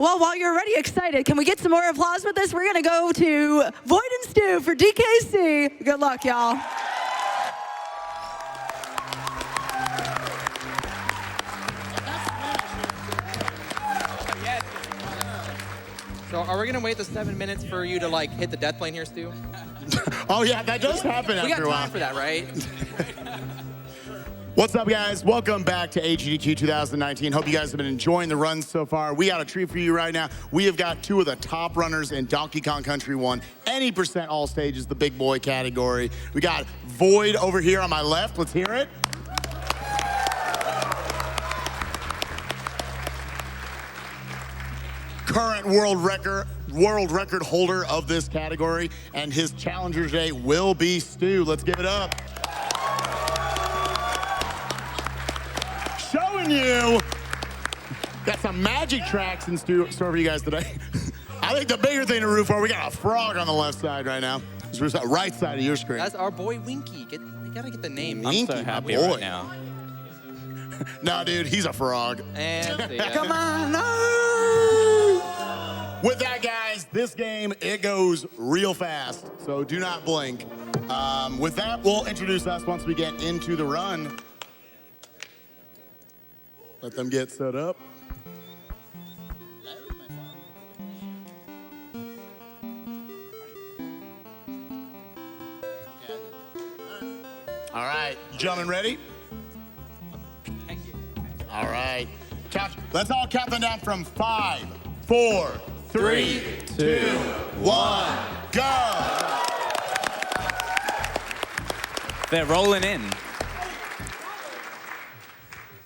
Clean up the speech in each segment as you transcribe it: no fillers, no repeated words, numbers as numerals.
Well, while you're already excited, can we get some more applause with this? We're going to go to V0oid and Stu for DKC. Good luck, y'all. So are we going to wait the 7 minutes for you to, like, hit the death plane here, Stu? Oh, yeah, that does happen We got after a while. time for that, right? What's up, guys? Welcome back to AGDQ 2019. Hope you guys have been enjoying the runs so far. We got a treat for you right now. We have got two of the top runners in Donkey Kong Country 1, any percent all stages, the big boy category. We got V0oid over here on my left. Let's hear it. Current world record holder of this category, and his challenger today will be Stu. Let's give it up. Showing you, got some magic tracks in store for you guys today. I think the bigger thing to root for, we got a frog on the left side right now. It's the right side of your screen. That's our boy Winky. You gotta get the name. Winky, I'm so happy my boy. right now. Nah, dude, he's a frog. And see ya. Come on, no! With that, guys, this game, it goes real fast, so do not blink. With that, we'll introduce us once we get into the run. Let them get set up. All right, gentlemen, ready? All right. Let's all count them down from 5, 4, 3, 2, 1, go! They're rolling in.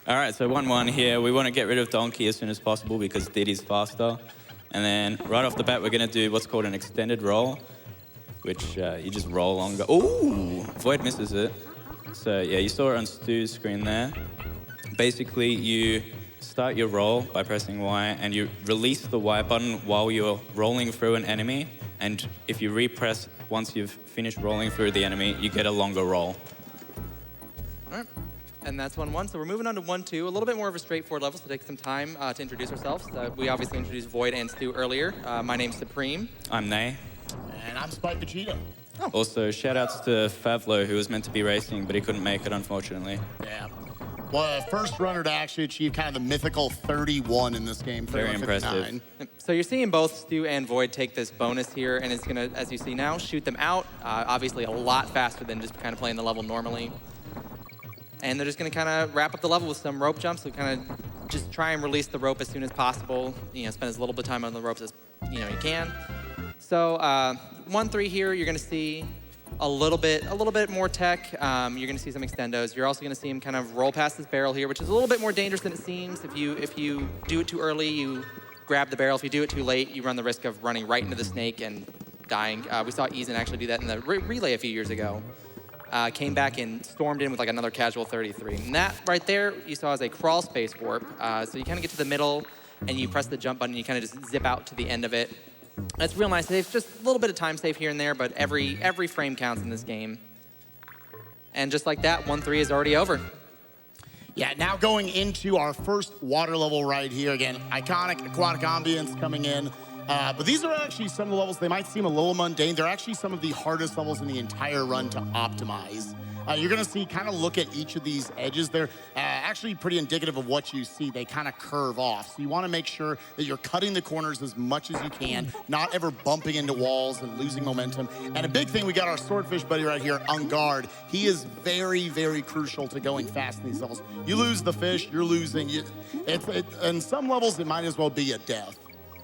All right, so 1-1 here. We want to get rid of Donkey as soon as possible because Diddy's faster. And then right off the bat, we're going to do what's called an extended roll, which you just roll on. Ooh, V0oid misses it. So yeah, you saw it on Stu's screen there. Basically, you start your roll by pressing Y, and you release the Y button while you're rolling through an enemy. And if you repress once you've finished rolling through the enemy, you get a longer roll. All right. And that's 1-1. So we're moving on to 1-2. A little bit more of a straightforward level, so take some time to introduce ourselves. We obviously introduced V0oid and Stu earlier. My name's Supreme. I'm Nay. And I'm SpikeVegeta. Oh. Also, shout-outs to Feasel, who was meant to be racing, but he couldn't make it, unfortunately. Yeah. Well, first runner to actually achieve kind of the mythical 31 in this game. Very impressive. So you're seeing both Stu and V0oid take this bonus here, and it's going to, as you see now, shoot them out. Obviously a lot faster than just kind of playing the level normally. And they're just going to kind of wrap up the level with some rope jumps. So kind of just try and release the rope as soon as possible. You know, spend as little bit of time on the ropes as you can. So 1-3 here, you're going to see a little bit more tech. You're going to see some extendos. You're also going to see him kind of roll past this barrel here, which is a little bit more dangerous than it seems. If you do it too early, you grab the barrel. If you do it too late, you run the risk of running right into the snake and dying. We saw Eason actually do that in the relay a few years ago. Came back and stormed in with like another casual 33. And that right there you saw as a crawl space warp. So you kind of get to the middle and you press the jump button and you kind of just zip out to the end of it. That's real nice. It's just a little bit of time save here and there, but every frame counts in this game. And just like that, 1-3 is already over. Yeah, now going into our first water level right here. Again, iconic aquatic ambience coming in. But these are actually some of the levels, they might seem a little mundane. They're actually some of the hardest levels in the entire run to optimize. You're gonna see, kind of look at each of these edges. They're actually pretty indicative of what you see. They kind of curve off. So you wanna make sure that you're cutting the corners as much as you can, not ever bumping into walls and losing momentum. And a big thing, we got our swordfish buddy right here on guard. He is very, very crucial to going fast in these levels. You lose the fish, you're losing. In some levels, it might as well be a death.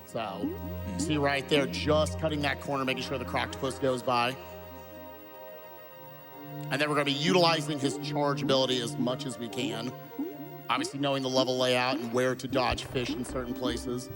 So, see right there, just cutting that corner, making sure the croctopus goes by. And then we're going to be utilizing his charge ability as much as we can. Obviously knowing the level layout and where to dodge fish in certain places.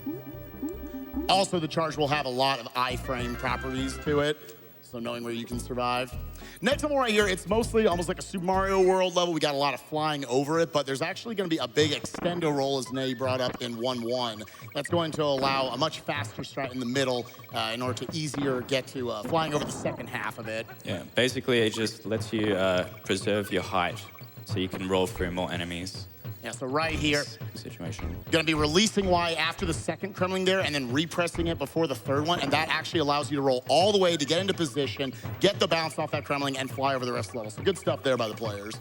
Also, the charge will have a lot of iframe properties to it, so knowing where you can survive. Next level right here, it's mostly almost like a Super Mario World level. We got a lot of flying over it, but there's actually going to be a big extendo roll, as Nay brought up in 1-1. That's going to allow a much faster strat in the middle in order to easier get to flying over the second half of it. Yeah, basically it just lets you preserve your height so you can roll through more enemies. Yeah, so right here, situation. gonna be releasing Y after the second Kremling there and then repressing it before the third one, and that actually allows you to roll all the way to get into position, get the bounce off that Kremling, and fly over the rest of the level. So good stuff there by the players.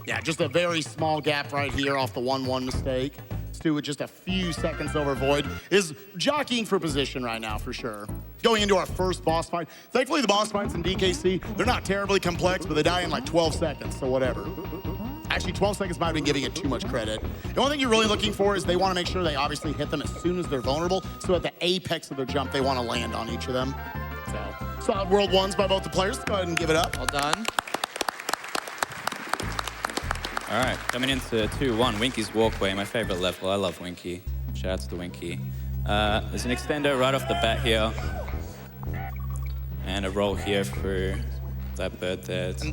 Yeah, just a very small gap right here off the 1-1 mistake. Stu with just a few seconds over Void is jockeying for position right now for sure. Going into our first boss fight. Thankfully the boss fights in DKC, they're not terribly complex, but they die in like 12 seconds, so whatever. Actually, 12 seconds might have been giving it too much credit. The only thing you're really looking for is they want to make sure they obviously hit them as soon as they're vulnerable, so at the apex of their jump, they want to land on each of them. So, solid World 1s by both the players. Go ahead and give it up. Well done. All right, coming into 2-1, Winky's Walkway, my favorite level. I love Winky. Shout out to Winky. There's an extender right off the bat here. And a roll here for that bird there. It's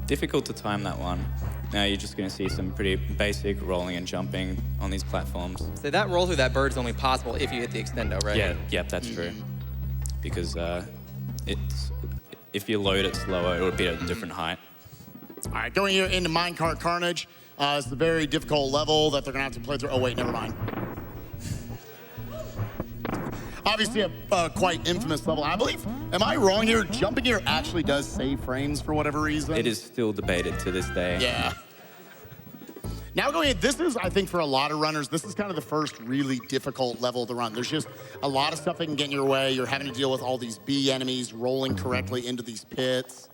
difficult to time that one. Now you're just going to see some pretty basic rolling and jumping on these platforms. So that roll through that bird is only possible if you hit the extendo, right? Yeah, that's true. Because if you load it slower, it would be at a different height. All right, going here into Minecart Carnage. It's a very difficult level that they're gonna have to play through. Oh wait, never mind. Obviously a quite infamous level. I believe, am I wrong here? Jumping here actually does save frames for whatever reason. It is still debated to this day. Yeah. Now going in, this is, I think for a lot of runners, this is kind of the first really difficult level to run. There's just a lot of stuff that can get in your way. You're having to deal with all these bee enemies rolling correctly into these pits.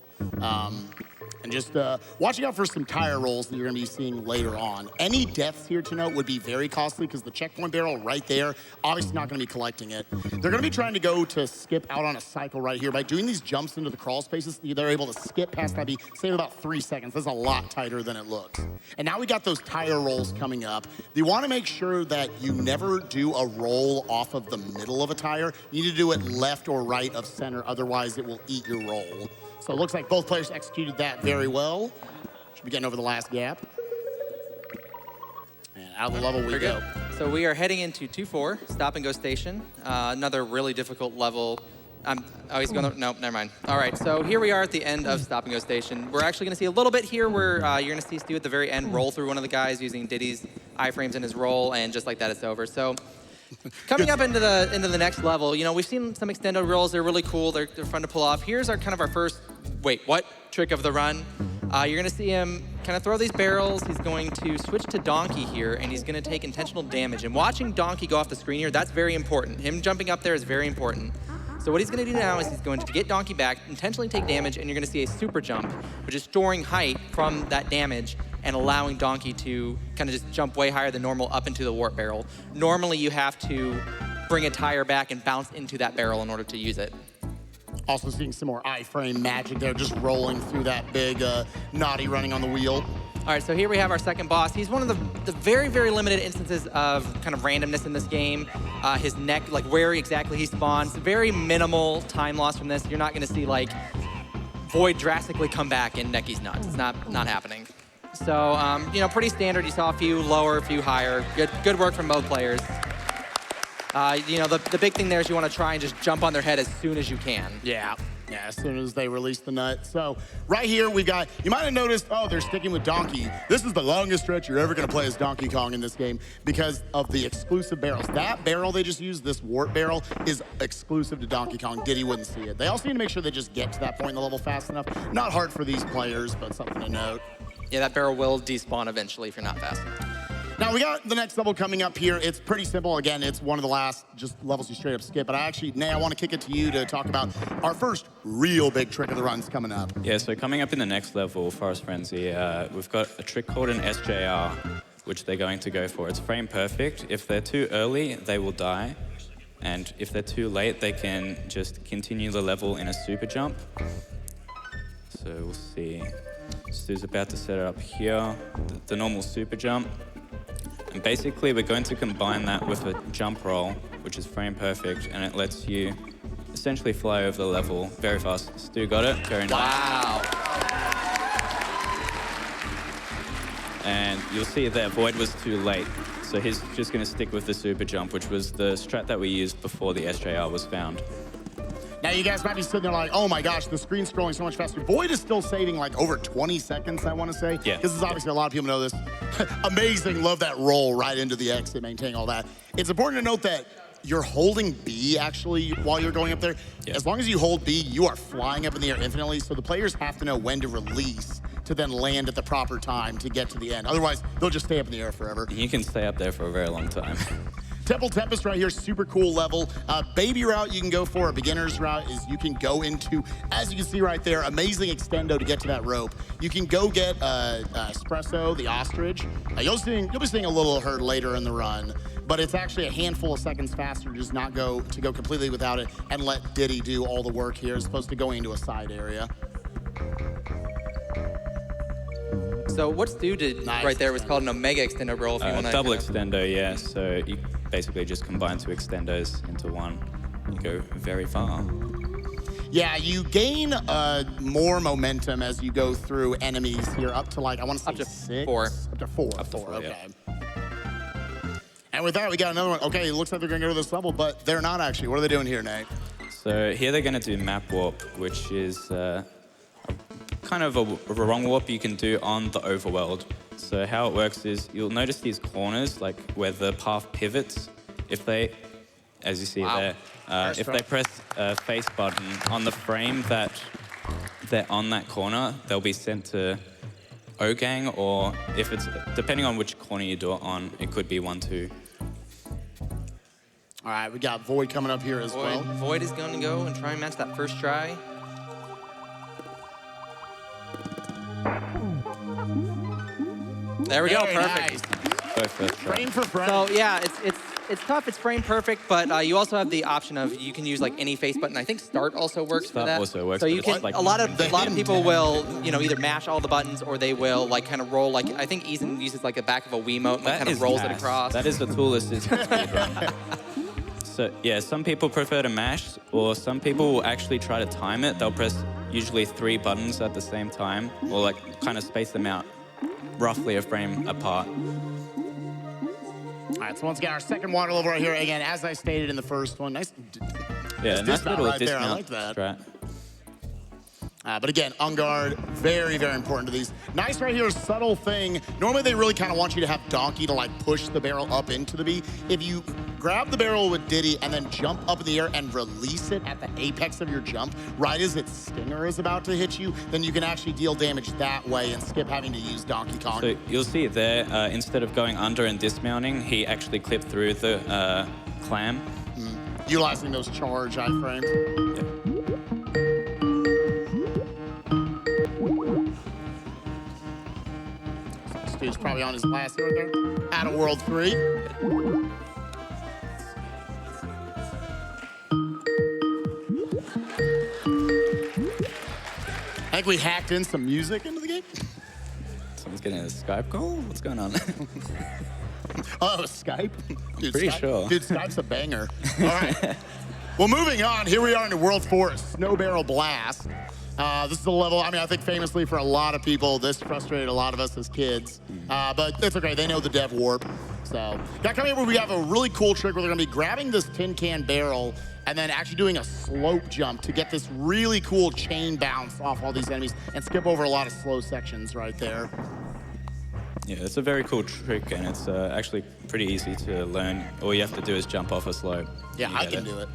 And just watching out for some tire rolls that you're gonna be seeing later on. Any deaths here to note would be very costly because the checkpoint barrel right there, obviously not gonna be collecting it. They're gonna be trying to go to skip out on a cycle right here. By doing these jumps into the crawl spaces, they're able to skip past that, save about 3 seconds. That's a lot tighter than it looks. And now we got those tire rolls coming up. You wanna make sure that you never do a roll off of the middle of a tire. You need to do it left or right of center, otherwise it will eat your roll. So it looks like both players executed that very well. Should be getting over the last gap. And out of the level we go. So we are heading into 2-4, Stop and Go Station. Another really difficult level. He's going, nope, never mind. All right, so here we are at the end of Stop and Go Station. We're actually gonna see a little bit here where you're gonna see Stu at the very end roll through one of the guys using Diddy's iframes in his roll, and just like that, it's over. So coming up into the next level, you know, we've seen some extendo rolls. They're really cool. They're fun to pull off. Here's our first, wait, what? Trick of the run. You're gonna see him kind of throw these barrels. He's going to switch to Donkey here, and he's gonna take intentional damage. And watching Donkey go off the screen here, that's very important. Him jumping up there is very important. So what he's gonna do now is he's going to get Donkey back, intentionally take damage, and you're gonna see a super jump, which is storing height from that damage and allowing Donkey to kind of just jump way higher than normal up into the warp barrel. Normally you have to bring a tire back and bounce into that barrel in order to use it. Also seeing some more iframe magic there, just rolling through that big naughty running on the wheel. All right, so here we have our second boss. He's one of the very, very limited instances of kind of randomness in this game. His neck, like where exactly he spawns, very minimal time loss from this. You're not gonna see like Void drastically come back and Necky's nuts. It's not happening. So, you know, pretty standard. You saw a few lower, a few higher. Good work from both players. You know, the big thing there is you want to try and just jump on their head as soon as you can. Yeah, as soon as they release the nut. So right here we got, you might have noticed, oh, they're sticking with Donkey. This is the longest stretch you're ever gonna play as Donkey Kong in this game because of the exclusive barrels. That barrel they just used, this warp barrel, is exclusive to Donkey Kong. Diddy wouldn't see it. They also need to make sure they just get to that point in the level fast enough. Not hard for these players, but something to note. Yeah, that barrel will despawn eventually if you're not fast enough. Now, we got the next level coming up here. It's pretty simple. Again, it's one of the last just levels you straight up skip. But Nay, I want to kick it to you to talk about our first real big trick of the runs coming up. Yeah, so coming up in the next level, Forest Frenzy, we've got a trick called an SJR, which they're going to go for. It's frame perfect. If they're too early, they will die. And if they're too late, they can just continue the level in a super jump. So we'll see. Stu's about to set it up here, the normal super jump. And basically, we're going to combine that with a jump roll, which is frame perfect, and it lets you essentially fly over the level very fast. Stu got it, very nice. Wow. And you'll see that Void was too late. So he's just going to stick with the super jump, which was the strat that we used before the SJR was found. Now, you guys might be sitting there like, oh my gosh, the screen's scrolling so much faster. Void is still saving like over 20 seconds, I want to say. Yeah. This is obviously a lot of people know this. Amazing. Love that roll right into the exit, maintaining all that. It's important to note that you're holding B, actually, while you're going up there. Yeah. As long as you hold B, you are flying up in the air infinitely, so the players have to know when to release to then land at the proper time to get to the end. Otherwise, they'll just stay up in the air forever. You can stay up there for a very long time. Temple Tempest right here, super cool level. Baby route you can go for. A beginner's route is you can go into, as you can see right there, amazing extendo to get to that rope. You can go get Espresso, the ostrich. You'll be seeing a little hurt later in the run, but it's actually a handful of seconds faster to just not go completely without it and let Diddy do all the work here as opposed to going into a side area. So what Stu did right there was called an Omega Extendo roll. If you want to Double extendo, yeah. So you basically just combine two extendos into one. You go very far. Yeah, you gain more momentum as you go through enemies here, up to like, I want to say Up to 6? 4. Up to 4. Up to 4, okay. yeah. And with that, we got another one. Okay, it looks like they're going to go to this level, but they're not actually. What are they doing here, Nate? So here they're going to do map warp, which is kind of a wrong warp you can do on the overworld. So how it works is you'll notice these corners, like where the path pivots. If they, as you see there, if they press a face button on the frame that they're on that corner, they'll be sent to O-Gang, or if it's, depending on which corner you do it on, it could be 1-2. All right, we got Void coming up here as well. Void is going to go and try and match that first try. There we go, Very perfect. nice. Go first try. Frame for frame. So yeah, it's tough. It's frame perfect, but you also have the option of you can use like any face button. I think start also works for Start that. also works, So but you it's can like a lot of hidden people tab. will either mash all the buttons or they will like kind of roll like I think Eason uses like the back of a Wiimote and like, kind of rolls it across. That is the tool assistant speedrun. So yeah, some people prefer to mash, or some people will actually try to time it. They'll press usually 3 buttons at the same time, or like kind of space them out roughly a frame apart. All right, so once again, our second water level right here. Again, as I stated in the first one, nice. Yeah, nice dismount little right there. dismount I like that. strat. But again, on guard, very, very important to these. Nice right here, subtle thing. Normally, they really kind of want you to have Donkey to like push the barrel up into the B. If you grab the barrel with Diddy and then jump up in the air and release it at the apex of your jump, right as its stinger is about to hit you, then you can actually deal damage that way and skip having to use Donkey Kong. So you'll see it there, instead of going under and dismounting, he actually clipped through the clam. Utilizing those charge iframes. Yep. Stu's probably on his last right there. Out of World 3. I think we hacked in some music into the game. Someone's getting a Skype call? What's going on? Oh, Skype? Dude, Pretty Skype, sure. Dude, Skype's a banger. All right. Well, moving on, here we are into World 4, Snow Barrel Blast. This is a level, I mean, I think famously for a lot of people, this frustrated a lot of us as kids. But it's okay, they know the dev warp. So, got coming up where we have a really cool trick where they're gonna be grabbing this tin can barrel and then actually doing a slope jump to get this really cool chain bounce off all these enemies and skip over a lot of slow sections right there. Yeah, it's a very cool trick, and it's actually pretty easy to learn. All you have to do is jump off a slope. Yeah, I can do it.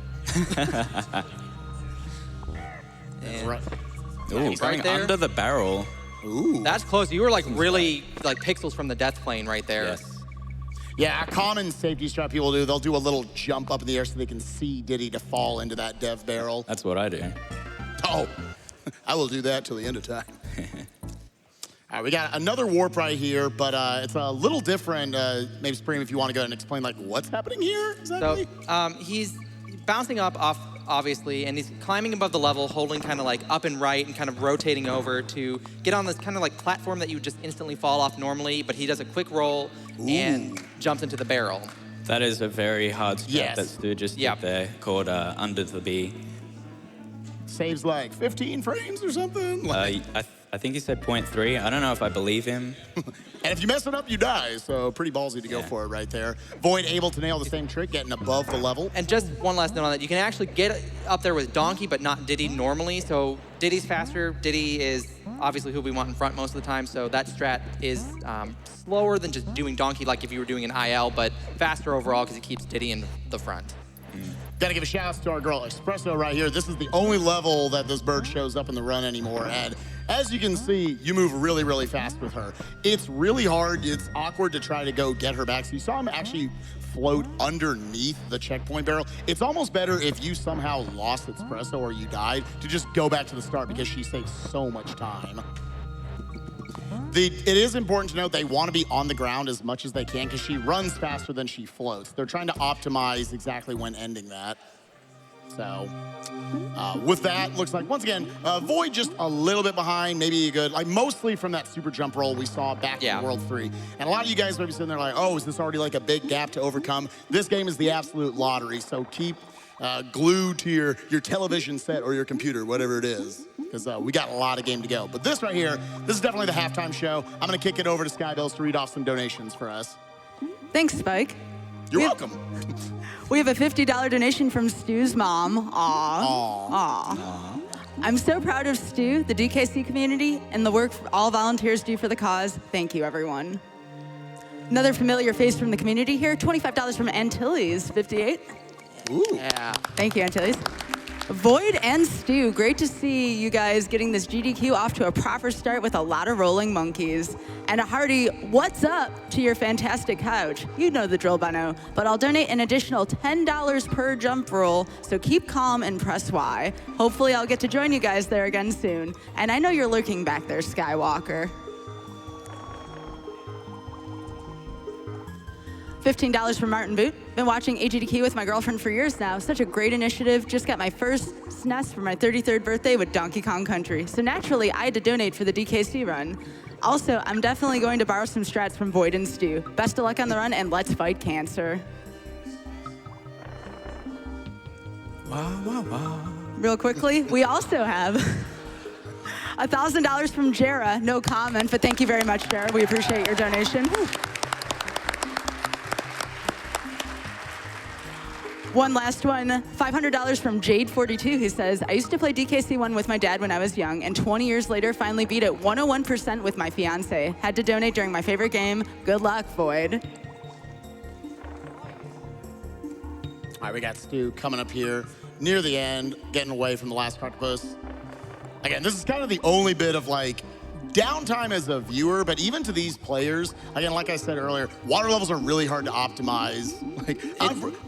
And Right. Ooh, he's going right there. under the barrel. Ooh. that's close. You were like really like pixels from the death plane right there. Yes. Yeah, a common safety strat people do, they'll do a little jump up in the air so they can see Diddy to fall into that dev barrel. That's what I do. Oh, I will do that till the end of time. All right, we got another warp right here, but it's a little different. Maybe Supreme, if you want to go ahead and explain like what's happening here exactly. So he's bouncing up off, obviously, and he's climbing above the level, holding kind of like up and right and kind of rotating over to get on this kind of like platform that you would just instantly fall off normally, but he does a quick roll and jumps into the barrel. That is a very hard strat Yes. that Stu just Yep. did there, called Under the B. Saves like 15 frames or something. Like, I think he said 0.3. I don't know if I believe him. and if you mess it up, you die. So pretty ballsy to go for it right there. Void able to nail the same trick, getting above the level. And just one last note on that, you can actually get up there with Donkey, but not Diddy normally. So Diddy's faster. Diddy is obviously who we want in front most of the time, so that strat is slower than just doing Donkey like if you were doing an IL, but faster overall because it keeps Diddy in the front. Gotta give a shout out to our girl Espresso right here. This is the only level that this bird shows up in the run anymore. And as you can see, you move really, really fast with her. It's really hard. It's awkward to try to go get her back. So you saw him actually float underneath the checkpoint barrel. It's almost better if you somehow lost Espresso or you died to just go back to the start because she saves so much time. It is important to note they want to be on the ground as much as they can because she runs faster than she floats. They're trying to optimize exactly when ending that. So with that, looks like, once again, Void just a little bit behind, maybe a good, like mostly from that super jump roll we saw back in World 3. And a lot of you guys might be sitting there like, oh, is this already like a big gap to overcome? This game is the absolute lottery, so keep glued to your television set or your computer, whatever it is, because we got a lot of game to go. But this right here, this is definitely the halftime show. I'm gonna kick it over to Skybilz to read off some donations for us. Thanks, Spike. You're welcome. We have a $50 donation from Stu's mom. Aw. I'm so proud of Stu, the DKC community, and the work all volunteers do for the cause. Thank you, everyone. Another familiar face from the community here, $25 from Antilles, 58. Ooh. Yeah. Thank you, Antilles. Void and Stu, great to see you guys getting this GDQ off to a proper start with a lot of rolling monkeys. And a hearty what's up to your fantastic couch. You know the drill by now, but I'll donate an additional $10 per jump roll, so keep calm and press Y. Hopefully I'll get to join you guys there again soon. And I know you're lurking back there, Skywalker. $15 from Martin Boot. Been watching AGDQ with my girlfriend for years now. Such a great initiative. Just got my first SNES for my 33rd birthday with Donkey Kong Country. So naturally, I had to donate for the DKC run. Also, I'm definitely going to borrow some strats from Void and Stu. Best of luck on the run, and let's fight cancer. Wow. Real quickly, we also have $1,000 from Jera. No comment, but thank you very much, Jera. We appreciate your donation. Woo. One last one, $500 from Jade42, who says, I used to play DKC1 with my dad when I was young, and 20 years later finally beat it 101% with my fiance. Had to donate during my favorite game. Good luck, Void. All right, we got Stu coming up here near the end, getting away from the last octopus. Again, this is kind of the only bit of like downtime as a viewer, but even to these players, again, like I said earlier, water levels are really hard to optimize. Like,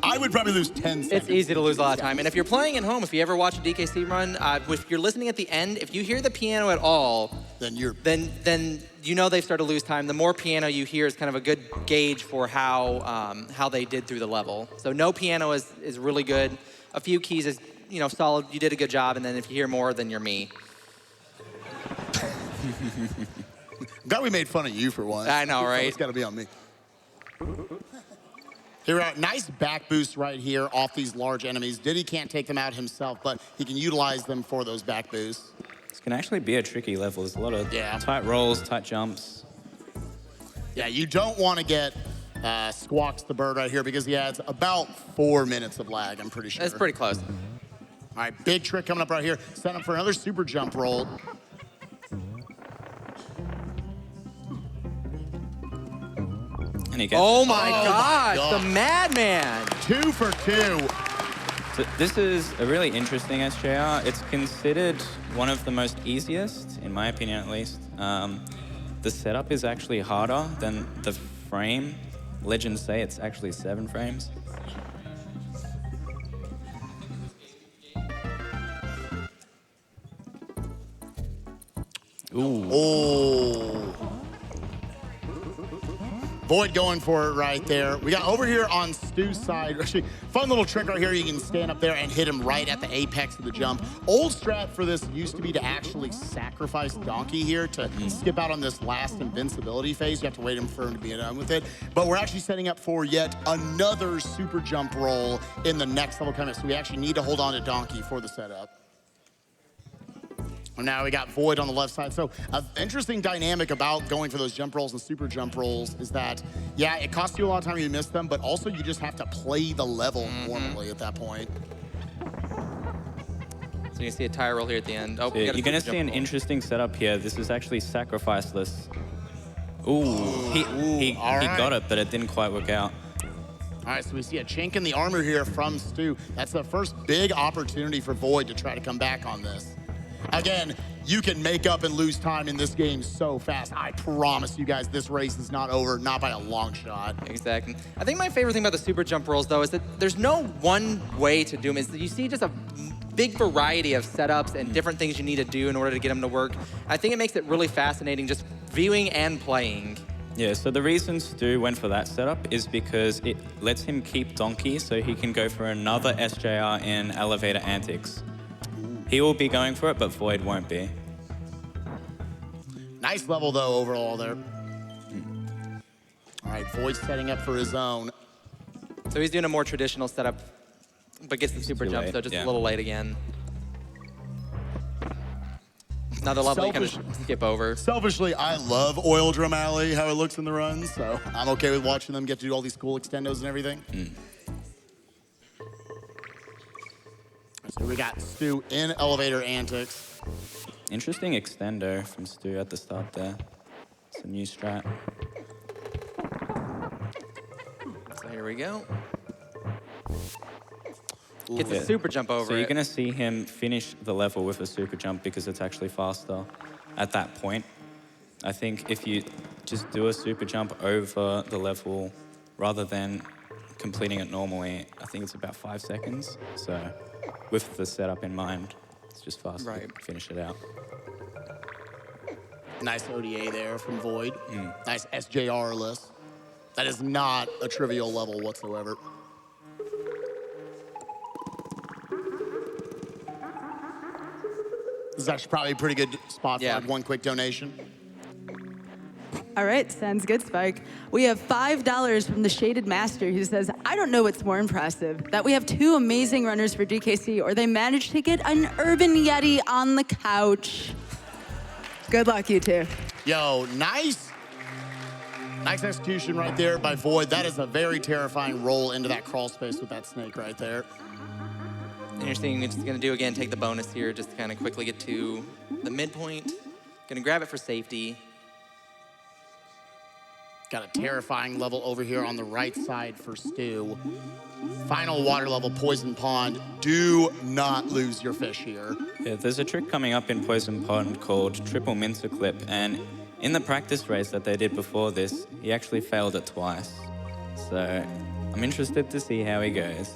I would probably lose 10 seconds. It's easy to lose a lot of time. And if you're playing at home, if you ever watch a DKC run, if you're listening at the end, if you hear the piano at all, then you know they've started to lose time. The more piano you hear is kind of a good gauge for how they did through the level. So no piano is really good. A few keys is, you know, solid. You did a good job. And then if you hear more, then you're me. Glad we made fun of you for once. I know, right? So it's got to be on me. Here, nice back boost right here off these large enemies. Diddy can't take them out himself, but he can utilize them for those back boosts. This can actually be a tricky level. There's a lot of tight rolls, tight jumps. Yeah, you don't want to get Squawks the bird right here because he adds about 4 minutes of lag, I'm pretty sure. That's pretty close. All right, big trick coming up right here. Set up for another super jump roll. Oh my gosh, the madman. 2 for 2. So this is a really interesting SJR. It's considered one of the most easiest, in my opinion at least. The setup is actually harder than the frame. Legends say it's actually 7 frames. Ooh. Oh. Void going for it right there. We got over here on Stu's side. Actually, fun little trick right here. You can stand up there and hit him right at the apex of the jump. Old strat for this used to be to actually sacrifice Donkey here to skip out on this last invincibility phase. You have to wait for him to be done with it. But we're actually setting up for yet another super jump roll in the next level coming. So we actually need to hold on to Donkey for the setup. And now we got Void on the left side. So an interesting dynamic about going for those jump rolls and super jump rolls is that, yeah, it costs you a lot of time you miss them, but also you just have to play the level normally at that point. So you see a tire roll here at the end. Oh, You're going to see an interesting setup here. This is actually sacrificeless. Ooh, he got it, but it didn't quite work out. All right, so we see a chink in the armor here from Stu. That's the first big opportunity for Void to try to come back on this. Again, you can make up and lose time in this game so fast. I promise you guys, this race is not over, not by a long shot. Exactly. I think my favorite thing about the super jump rolls, though, is that there's no one way to do them. Is that you see just a big variety of setups and different things you need to do in order to get them to work. I think it makes it really fascinating just viewing and playing. Yeah, so the reason Stu went for that setup is because it lets him keep Donkey so he can go for another SJR in Elevator Antics. He will be going for it, but Void won't be. Nice level, though, overall there. All right, Void setting up for his own. So he's doing a more traditional setup, but gets the super jump, so just a little late again. Another level you kind of skip over. Selfishly, I love Oil Drum Alley, how it looks in the runs, so I'm okay with watching them get to do all these cool extendos and everything. So we got Stu in Elevator Antics. Interesting extendo from Stu at the start there. It's a new strat. So here we go. Gets a super jump over So you're going to see him finish the level with a super jump because it's actually faster at that point. I think if you just do a super jump over the level rather than completing it normally, I think it's about 5 seconds. So with the setup in mind, it's just faster to finish it out. Nice ODA there from Void. Nice SJR list. That is not a trivial level whatsoever. This is actually probably a pretty good spot for like one quick donation. All right, sounds good, Spike. We have $5 from the Shaded Master who says, I don't know what's more impressive, that we have 2 amazing runners for DKC or they managed to get an Urban Yeti on the couch. Good luck, you two. Yo, nice execution right there by Void. That is a very terrifying roll into that crawl space with that snake right there. And you're seeing it's going to do again, take the bonus here, just to kind of quickly get to the midpoint. Going to grab it for safety. Got a terrifying level over here on the right side for Stu. Final water level, Poison Pond. Do not lose your fish here. Yeah, there's a trick coming up in Poison Pond called Triple Mincer Clip, and in the practice race that they did before this, he actually failed it twice. So I'm interested to see how he goes.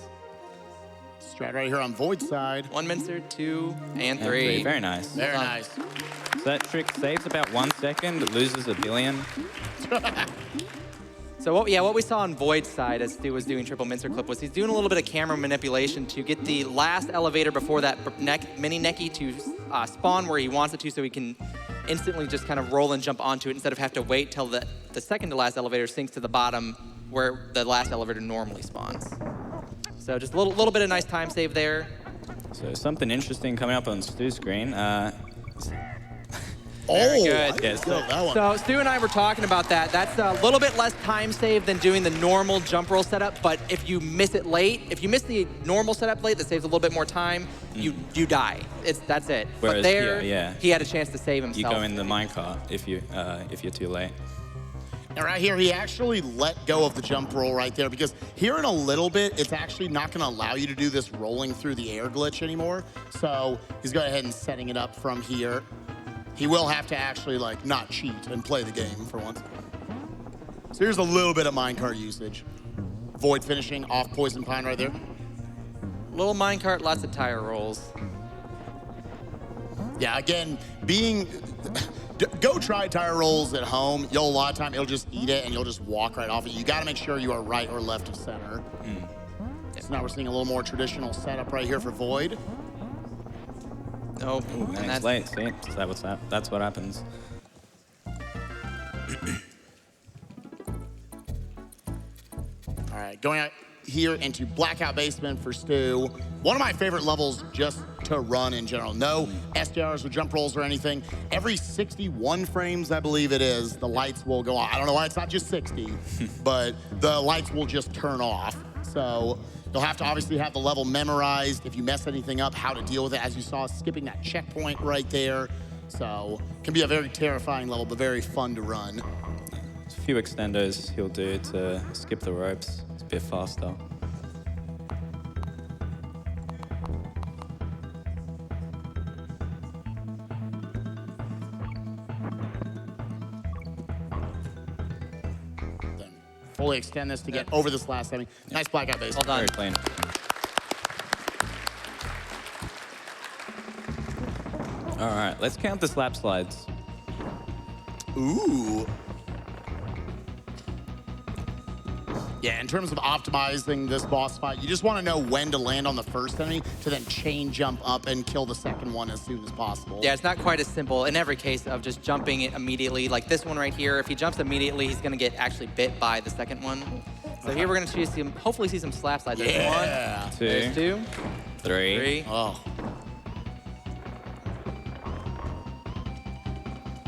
Strat right here on Void's side. 1 mincer, 2, and 3. Very nice. Very nice. So that trick saves about 1 second, loses a billion. So what we saw on Void's side as Stu was doing triple mincer clip was he's doing a little bit of camera manipulation to get the last elevator before that mini necky to spawn where he wants it to, so he can instantly just kind of roll and jump onto it instead of have to wait till the second to last elevator sinks to the bottom where the last elevator normally spawns. So just a little bit of nice time save there. So something interesting coming up on Stu's screen. Very good. Yes. So Stu and I were talking about that. That's a little bit less time save than doing the normal jump roll setup, but if you miss it late, if you miss the normal setup late that saves a little bit more time, you die. That's it. Whereas but there, here, he had a chance to save himself. You go in the minecart if you're too late. And right here, he actually let go of the jump roll right there because here in a little bit, it's actually not going to allow you to do this rolling through the air glitch anymore. So he's going ahead and setting it up from here. He will have to actually like not cheat and play the game for once. So here's a little bit of minecart usage. Void finishing off Poison Pine right there. Little minecart, lots of tire rolls. Yeah, again, go try tire rolls at home. A lot of time, it'll just eat it and you'll just walk right off it. You gotta make sure you are right or left of center. So now we're seeing a little more traditional setup right here for Void. Nope. And that's late, see? That's what happens. All right, going out here into Blackout Basement for Stu. One of my favorite levels just to run in general. No SDRs or jump rolls or anything. Every 61 frames, I believe it is, the lights will go on. I don't know why it's not just 60, but the lights will just turn off. So You'll have to obviously have the level memorized. If you mess anything up, how to deal with it. As you saw, skipping that checkpoint right there. So it can be a very terrifying level, but very fun to run. There's a few extenders he'll do to skip the ropes. It's a bit faster. Then fully extend this to get over this last semi. Nice blackout base. Well done. Very clean. All right, let's count the slap slides. Ooh. Yeah, in terms of optimizing this boss fight, you just want to know when to land on the first enemy to then chain jump up and kill the second one as soon as possible. Yeah, it's not quite as simple in every case of just jumping it immediately. Like this one right here, if he jumps immediately, he's going to get actually bit by the second one. So here we're going to see hopefully see some slap slides. There's Yeah. one, there's two, Three. three. Oh.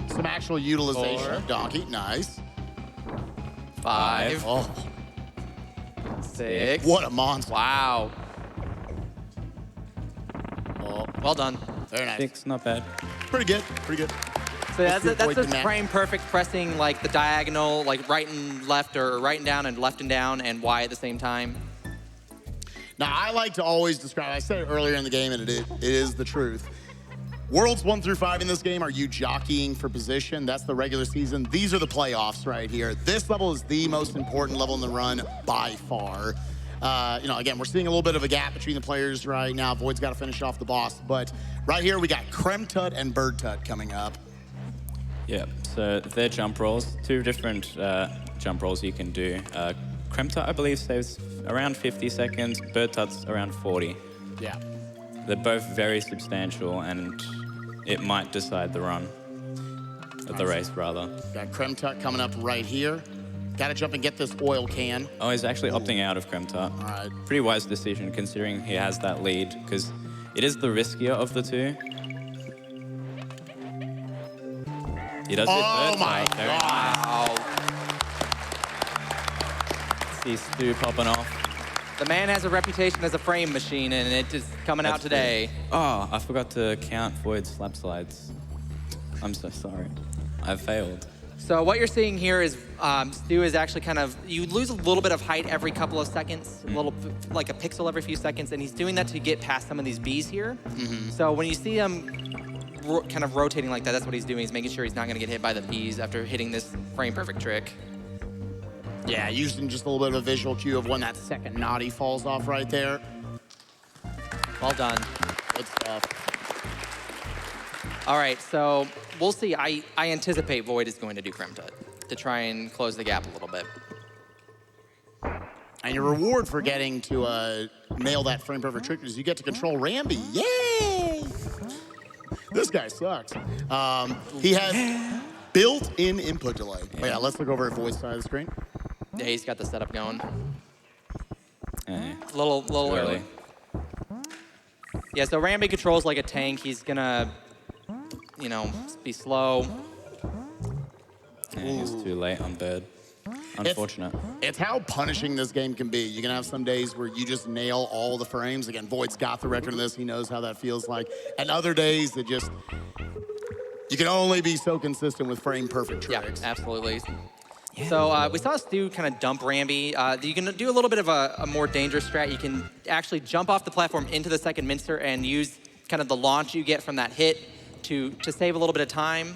Some actual utilization Four. of Donkey. Nice. Five, Oh, six. what a monster. Wow. Oh, Well done. very nice. 6, not bad. Pretty good. Pretty good. So that's Let's avoid just the net. frame perfect pressing like the diagonal, like right and left or right and down and left and down and Y at the same time. Now, I like to always describe, I said it earlier in the game, and it is the truth. Worlds 1 through 5 in this game are you jockeying for position. That's the regular season. These are the playoffs right here. This level is the most important level in the run by far. You know, again, we're seeing a little bit of a gap between the players right now. Void's got to finish off the boss. But right here, we got Creme Tut and Bird Tut coming up. Yeah, so they're jump rolls. 2 different jump rolls you can do. Creme Tut, I believe, saves around 50 seconds. Bird Tut's around 40. Yeah. They're both very substantial, and it might decide the run. Of the race, rather. Got Creme Tut coming up right here. Got to jump and get this oil can. Oh, he's actually opting out of Creme Tut. All right. Pretty wise decision, considering he has that lead, because it is the riskier of the 2. He does Oh it. my Very God. nice. See Stu popping off. The man has a reputation as a frame machine, and it is coming out That's today. Oh, I forgot to count Void's slap slides. I'm so sorry. I failed. So what you're seeing here is Stu is actually kind of, you lose a little bit of height every couple of seconds, a little, like a pixel every few seconds, and he's doing that to get past some of these bees here. So when you see him kind of rotating like that, that's what he's doing. He's making sure he's not going to get hit by the bees after hitting this frame perfect trick. Yeah, using just a little bit of a visual cue of when that second naughty falls off right there. Well done. Good stuff. All right, so we'll see. I anticipate Void is going to do Creme Tut to try and close the gap a little bit. And your reward for getting to nail that frame perfect trick is you get to control Rambi. Yay! This guy sucks. He has built-in input delay. But yeah, let's look over at Void's side of the screen. Yeah, he's got the setup going. Eh. A little early. Yeah, so Rambi controls like a tank. He's gonna, you know, be slow. Yeah, he's too late on Bird. Unfortunate. It's how punishing this game can be. You can have some days where you just nail all the frames. Again, Void's got the record of this. He knows how that feels like. And other days that just, you can only be so consistent with frame perfect tricks. Yeah, absolutely. So we saw Stu kind of dump Rambi. You can do a little bit of a more dangerous strat. You can actually jump off the platform into the second minster and use kind of the launch you get from that hit to save a little bit of time,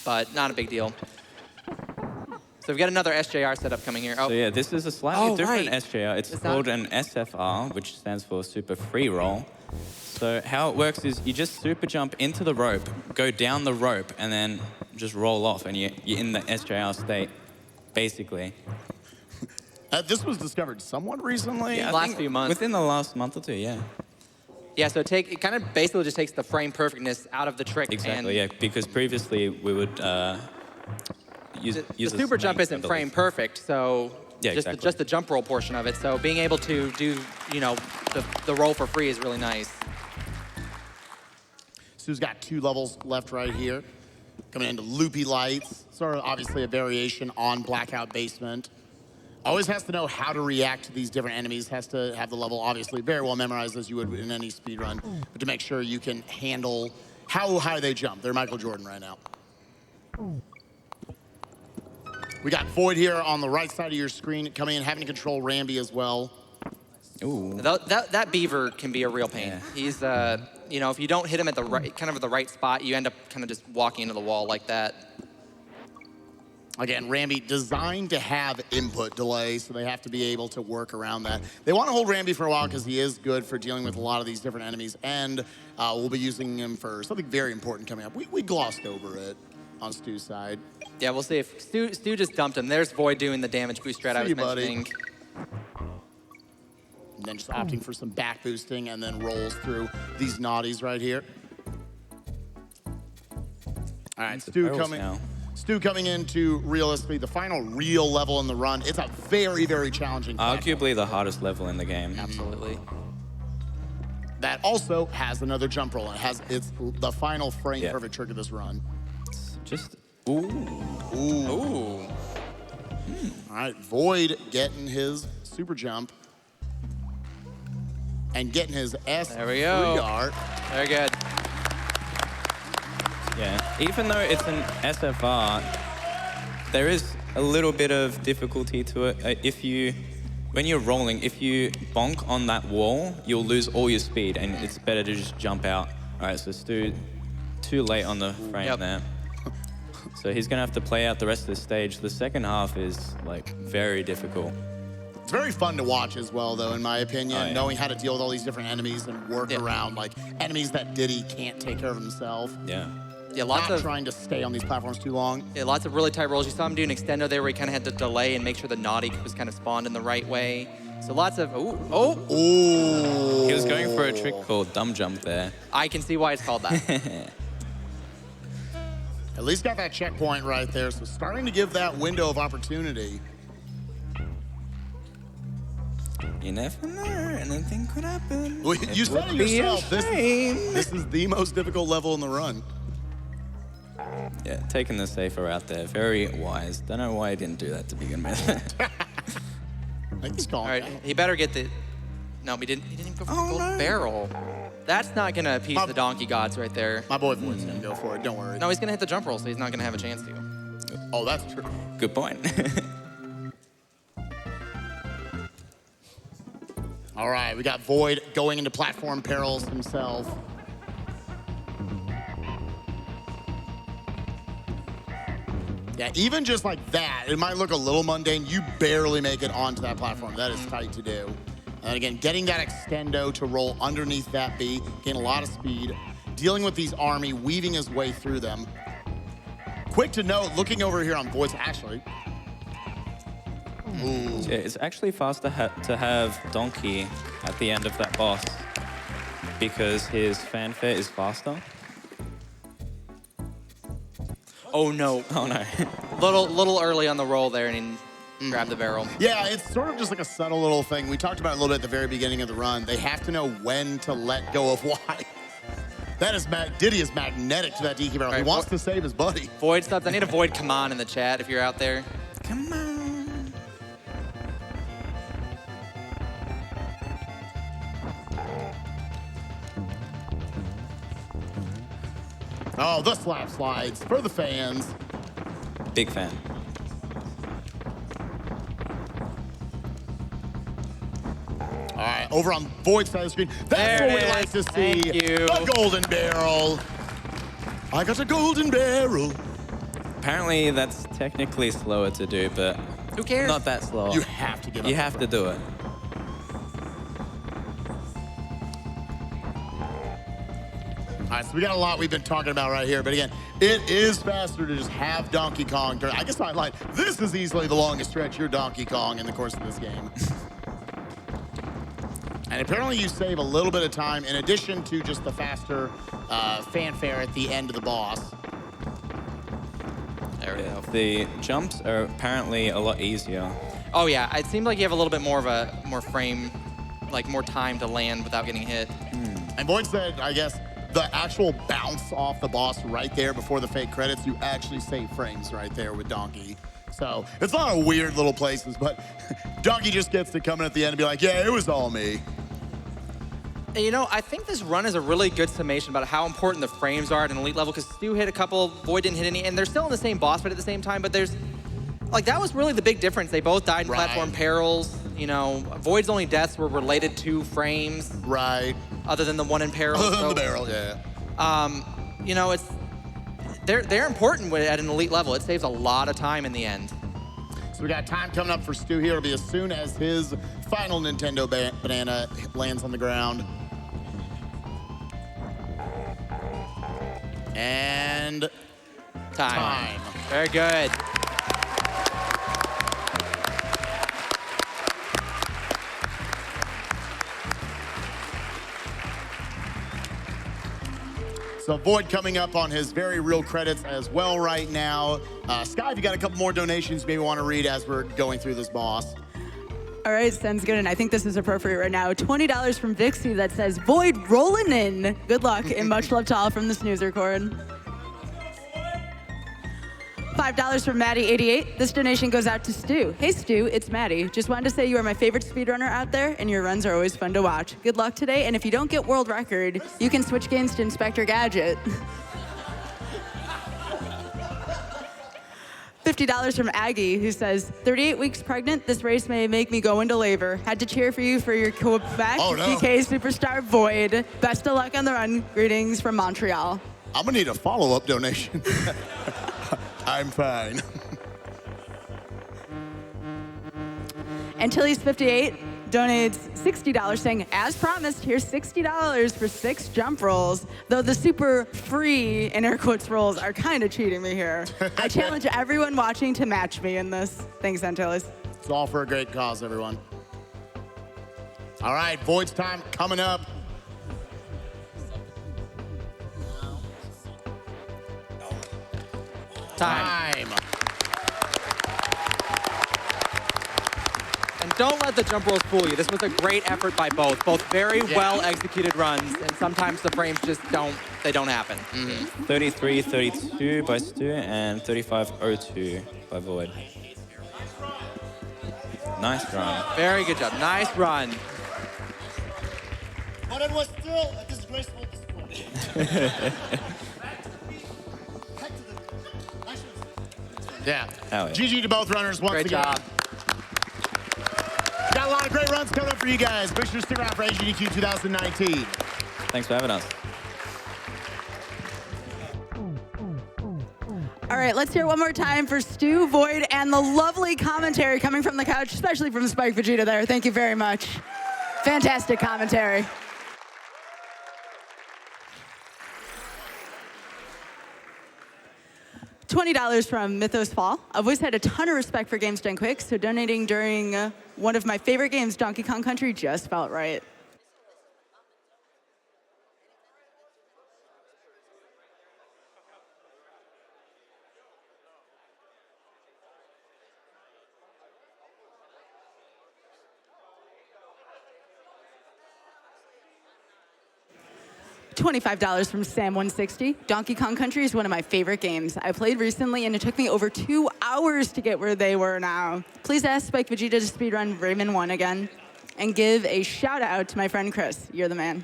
but not a big deal. So we've got another SJR setup coming here. So yeah, this is a slightly different right. SJR. It's It's called not- an SFR, which stands for Super Free Roll. So how it works is you just super jump into the rope, go down the rope, and then just roll off, and you're in the SJR state, basically. This was discovered somewhat recently. I Last think few months. Within the last month or 2, yeah. Yeah, so it kind of basically just takes the frame perfectness out of the trick. Exactly, and yeah, because previously we would use The a super jump snake, I isn't believe. frame perfect, so Yeah, just exactly. just the jump roll portion of it. So being able to do, you know, the roll for free is really nice. Sue's got 2 levels left right here. Coming into Loopy Lights. Sort of obviously a variation on Blackout Basement. Always has to know how to react to these different enemies. Has to have the level obviously very well memorized as you would in any speed run, but to make sure you can handle how high they jump. They're Michael Jordan right now. We got Void here on the right side of your screen coming in, having to control Rambi as well. Ooh. That beaver can be a real pain. Yeah. He's, you know, if you don't hit him at the right, kind of at the right spot, you end up kind of just walking into the wall like that. Again, Rambi designed to have input delay, so they have to be able to work around that. They want to hold Rambi for a while because he is good for dealing with a lot of these different enemies, and we'll be using him for something very important coming up. We glossed over it on Stu's side. Yeah, we'll see if Stu just dumped him. There's Void doing the damage boost strat I was mentioning. And then just opting for some back boosting and then rolls through these naughties right here. All right, Stu coming into realistically the final real level in the run. It's a very, very challenging platform. Arguably the hardest level in the game. Absolutely. That also has another jump roll. It's the final frame Yeah. perfect trick of this run. Just, ooh. Ooh. All right, Void getting his super jump and getting his S3 There we go. art. Very good. Yeah, even though it's an SFR, there is a little bit of difficulty to it. When you're rolling, if you bonk on that wall, you'll lose all your speed, and it's better to just jump out. All right, so Stu, too late on the frame there. So he's gonna have to play out the rest of the stage. The second half is like very difficult. It's very fun to watch as well, though, in my opinion, Oh, yeah. knowing how to deal with all these different enemies and work around like enemies that Diddy can't take care of himself. Yeah. Yeah, lots Not of trying to stay on these platforms too long. lots of really tight rolls. You saw him do an extendo there where he kind of had to delay and make sure the naughty was kind of spawned in the right way. So lots of Ooh. He was going for a trick called dumb jump there. I can see why it's called that. At least got that checkpoint right there, so starting to give that window of opportunity. You never know, anything could happen. Well, you said it yourself. This is the most difficult level in the run. Yeah, taking the safer route there, very wise. Don't know why he didn't do that to begin with. I think he's calling All right, he better get the. No, he didn't even go for the gold barrel. That's not gonna appease the donkey gods right there. My boy Void's gonna go for it, don't worry. No, he's gonna hit the jump roll, so he's not gonna have a chance to. Oh, that's true. Good point. All right, we got Void going into platform perils himself. Yeah, even just like that, it might look a little mundane. You barely make it onto that platform. That is tight to do. And again, getting that extendo to roll underneath that B, gain a lot of speed, dealing with these army, weaving his way through them. Quick to note, looking over here on Void's, actually. Ooh. Yeah, it's actually faster to have Donkey at the end of that boss because his fanfare is faster. Oh no. Oh no. little early on the roll there, and he grabbed the barrel. Yeah, it's sort of just like a subtle little thing. We talked about it a little bit at the very beginning of the run. They have to know when to let go of why. That is Diddy is magnetic to that DK barrel. Right, he wants to save his buddy. Void stopped. I need a Void come on in the chat if you're out there. Come on. Oh, the slap slides for the fans. Big fan. All right, over on Void's side of the screen. That's There what we it like is. to see. Thank you. The golden barrel. I got a golden barrel. Apparently that's technically slower to do, but Who cares? not that slow. You have to give up. You have to do it. All right, so we got a lot we've been talking about right here, but again, it is faster to just have Donkey Kong. I guess I lied. This is easily the longest stretch you're Donkey Kong in the course of this game. And apparently you save a little bit of time in addition to just the faster fanfare at the end of the boss. There we go. The jumps are apparently a lot easier. Oh yeah, it seemed like you have a little bit more of a frame, like more time to land without getting hit. And Boyd said, I guess, the actual bounce off the boss right there before the fake credits, you actually save frames right there with Donkey. So it's a lot of weird little places, but Donkey just gets to come in at the end and be like, yeah, it was all me. And you know, I think this run is a really good summation about how important the frames are at an elite level, because Stu hit a couple, Void didn't hit any, and they're still in the same boss fight at the same time, but there's, like, that was really the big difference. They both died in platform perils. You know, Void's only deaths were related to frames. Right. Other than the one in peril. Other than the barrel, yeah. You know, they're important at an elite level. It saves a lot of time in the end. So we got time coming up for Stu here. It'll be as soon as his final Nintendo banana lands on the ground. And time. Very good. So Void coming up on his very real credits as well right now. Sky, if you got a couple more donations you maybe want to read as we're going through this boss. All right, sounds good, and I think this is appropriate right now. $20 from Vixie that says, Void rolling in. Good luck, and much love to all from the snoozer cord. $5 from Maddie88. This donation goes out to Stu. Hey, Stu, it's Maddie. Just wanted to say you are my favorite speedrunner out there, and your runs are always fun to watch. Good luck today, and if you don't get world record, you can switch games to Inspector Gadget. $50 from Aggie, who says, 38 weeks pregnant, this race may make me go into labor. Had to cheer for you for your Quebec DK superstar Void. Best of luck on the run. Greetings from Montreal. I'm gonna need a follow-up donation. I'm fine. And Tilly's58 donates $60 saying, as promised, here's $60 for 6 jump rolls. Though the super free, in air quotes, rolls are kind of cheating me here. I challenge everyone watching to match me in this. Thanks, Antilles. It's all for a great cause, everyone. All right, Void's time coming up. Time. And don't let the jump rolls fool you. This was a great effort by both. Both very well executed runs, and sometimes the frames just don't happen. 33-32 by Stu and 35-02 by Void. Nice run. Very good job. Nice run. But it was still a disgraceful display. Yeah. Hell yeah. GG to both runners once Great again. job. Got a lot of great runs coming up for you guys. Make sure to stick around for AGDQ 2019. Thanks for having us. All right, let's hear it one more time for Stu, Void, and the lovely commentary coming from the couch, especially from SpikeVegeta there. Thank you very much. Fantastic commentary. $20 from Mythos Fall. I've always had a ton of respect for games done quick, so donating during one of my favorite games, Donkey Kong Country, just felt right. $25 from Sam160. Donkey Kong Country is one of my favorite games. I played recently, and it took me over 2 hours to get where they were now. Please ask SpikeVegeta to speedrun Rayman 1 again. And give a shout out to my friend Chris. You're the man.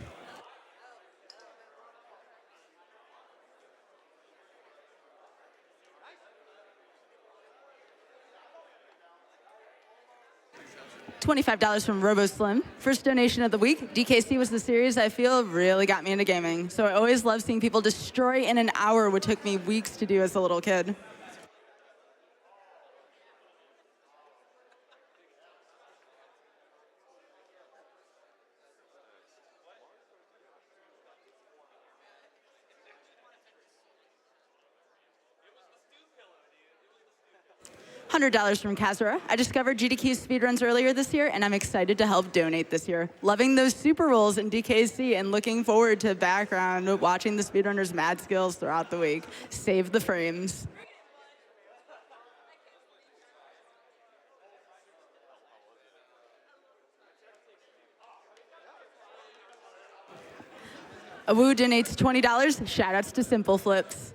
$25 from RoboSlim. First donation of the week. DKC was the series I feel really got me into gaming. So I always love seeing people destroy in an hour what took me weeks to do as a little kid. $100 from Kazura. I discovered GDQ speedruns earlier this year, and I'm excited to help donate this year. Loving those super rolls in DKC and looking forward to background, watching the speedrunners' mad skills throughout the week. Save the frames. Awu donates $20. Shout outs to Simple Flips.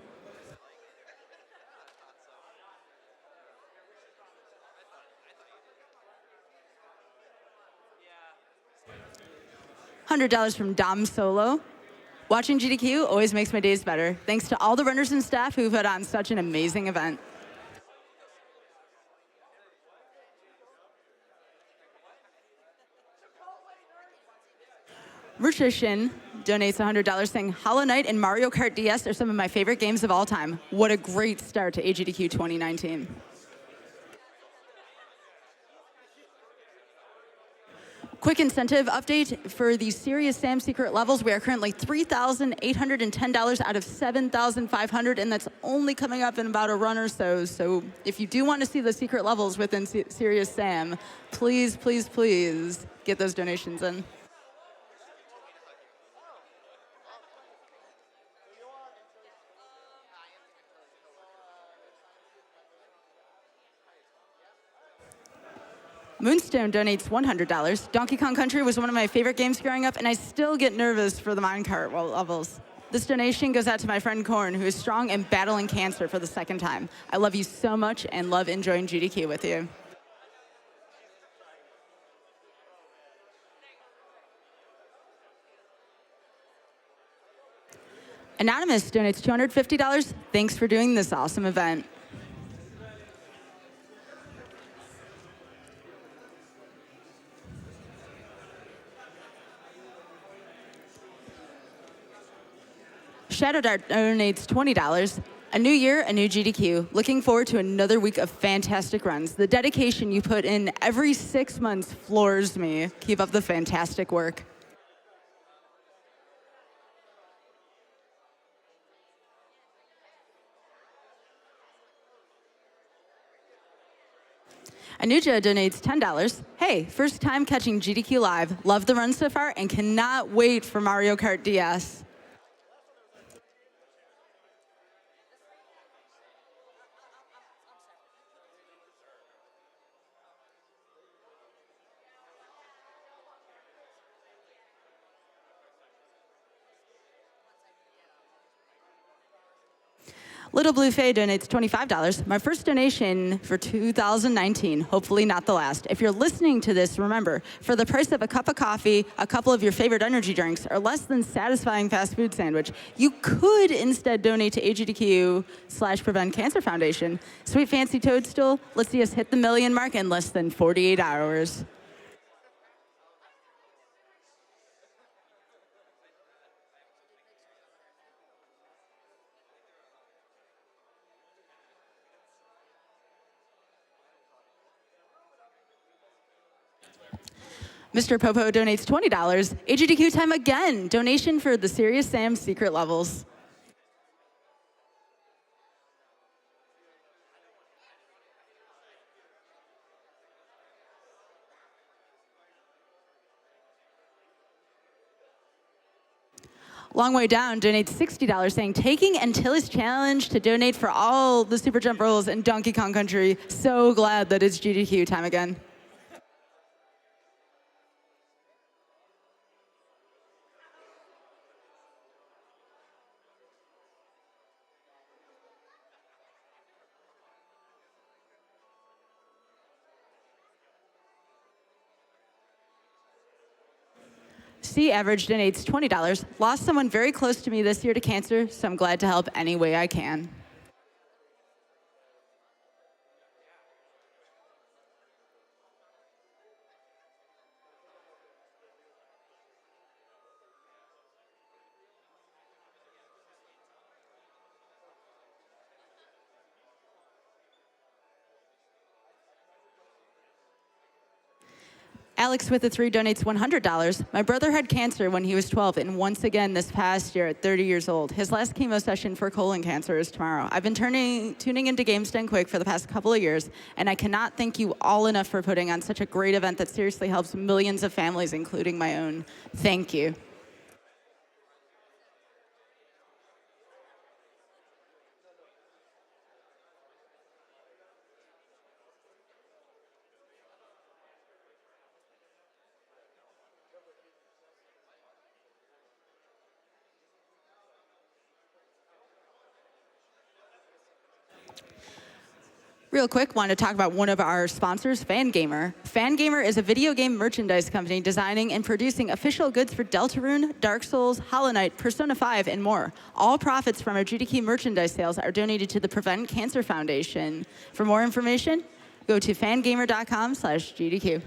$200 from Dom Solo. Watching GDQ always makes my days better. Thanks to all the runners and staff who put on such an amazing event. Rushishin donates $100 saying, Hollow Knight and Mario Kart DS are some of my favorite games of all time. What a great start to AGDQ 2019. Quick incentive update for the Serious Sam secret levels. We are currently $3,810 out of $7,500, and that's only coming up in about a run or so. So if you do want to see the secret levels within Serious Sam, please, please, please get those donations in. Moonstone donates $100. Donkey Kong Country was one of my favorite games growing up, and I still get nervous for the minecart levels. This donation goes out to my friend Korn, who is strong and battling cancer for the second time. I love you so much and love enjoying GDQ with you. Anonymous donates $250. Thanks for doing this awesome event. Shadow Dart donates $20. A new year, a new GDQ. Looking forward to another week of fantastic runs. The dedication you put in every 6 months floors me. Keep up the fantastic work. Anuja donates $10. Hey, first time catching GDQ live. Love the run so far and cannot wait for Mario Kart DS. Little Blue Faye donates $25. My first donation for 2019, hopefully not the last. If you're listening to this, remember, for the price of a cup of coffee, a couple of your favorite energy drinks, or less than satisfying fast food sandwich, you could instead donate to AGDQ/Prevent Cancer Foundation. Sweet Fancy Toadstool, let's see us hit the million mark in less than 48 hours. Mr. Popo donates $20. AGDQ time again. Donation for the Serious Sam secret levels. Long Way Down donates $60 saying, taking Antilles challenge to donate for all the Super Jump rolls in Donkey Kong Country. So glad that it's GDQ time again. C Average donates $20. Lost someone very close to me this year to cancer, so I'm glad to help any way I can. Alex with a 3 donates $100. My brother had cancer when he was 12, and once again this past year at 30 years old. His last chemo session for colon cancer is tomorrow. I've been tuning into Games Done Quick for the past couple of years, and I cannot thank you all enough for putting on such a great event that seriously helps millions of families, including my own. Thank you. Real quick, want to talk about one of our sponsors, Fangamer. Fangamer is a video game merchandise company designing and producing official goods for Deltarune, Dark Souls, Hollow Knight, Persona 5, and more. All profits from our GDQ merchandise sales are donated to the Prevent Cancer Foundation. For more information, go to fangamer.com/GDQ.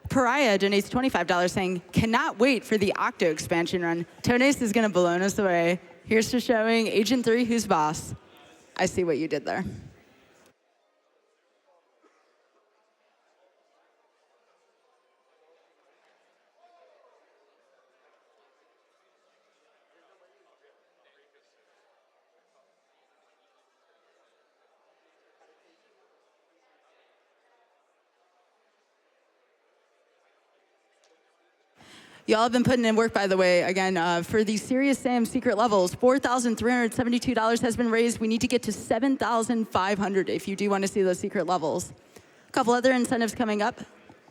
Pariah donates $25 saying, cannot wait for the Octo expansion run. Tones is going to blow us away. Here's to showing Agent 3 who's boss. I see what you did there. Y'all have been putting in work, by the way. Again, for the Serious Sam secret levels, $4,372 has been raised. We need to get to $7,500 if you do want to see those secret levels. A couple other incentives coming up.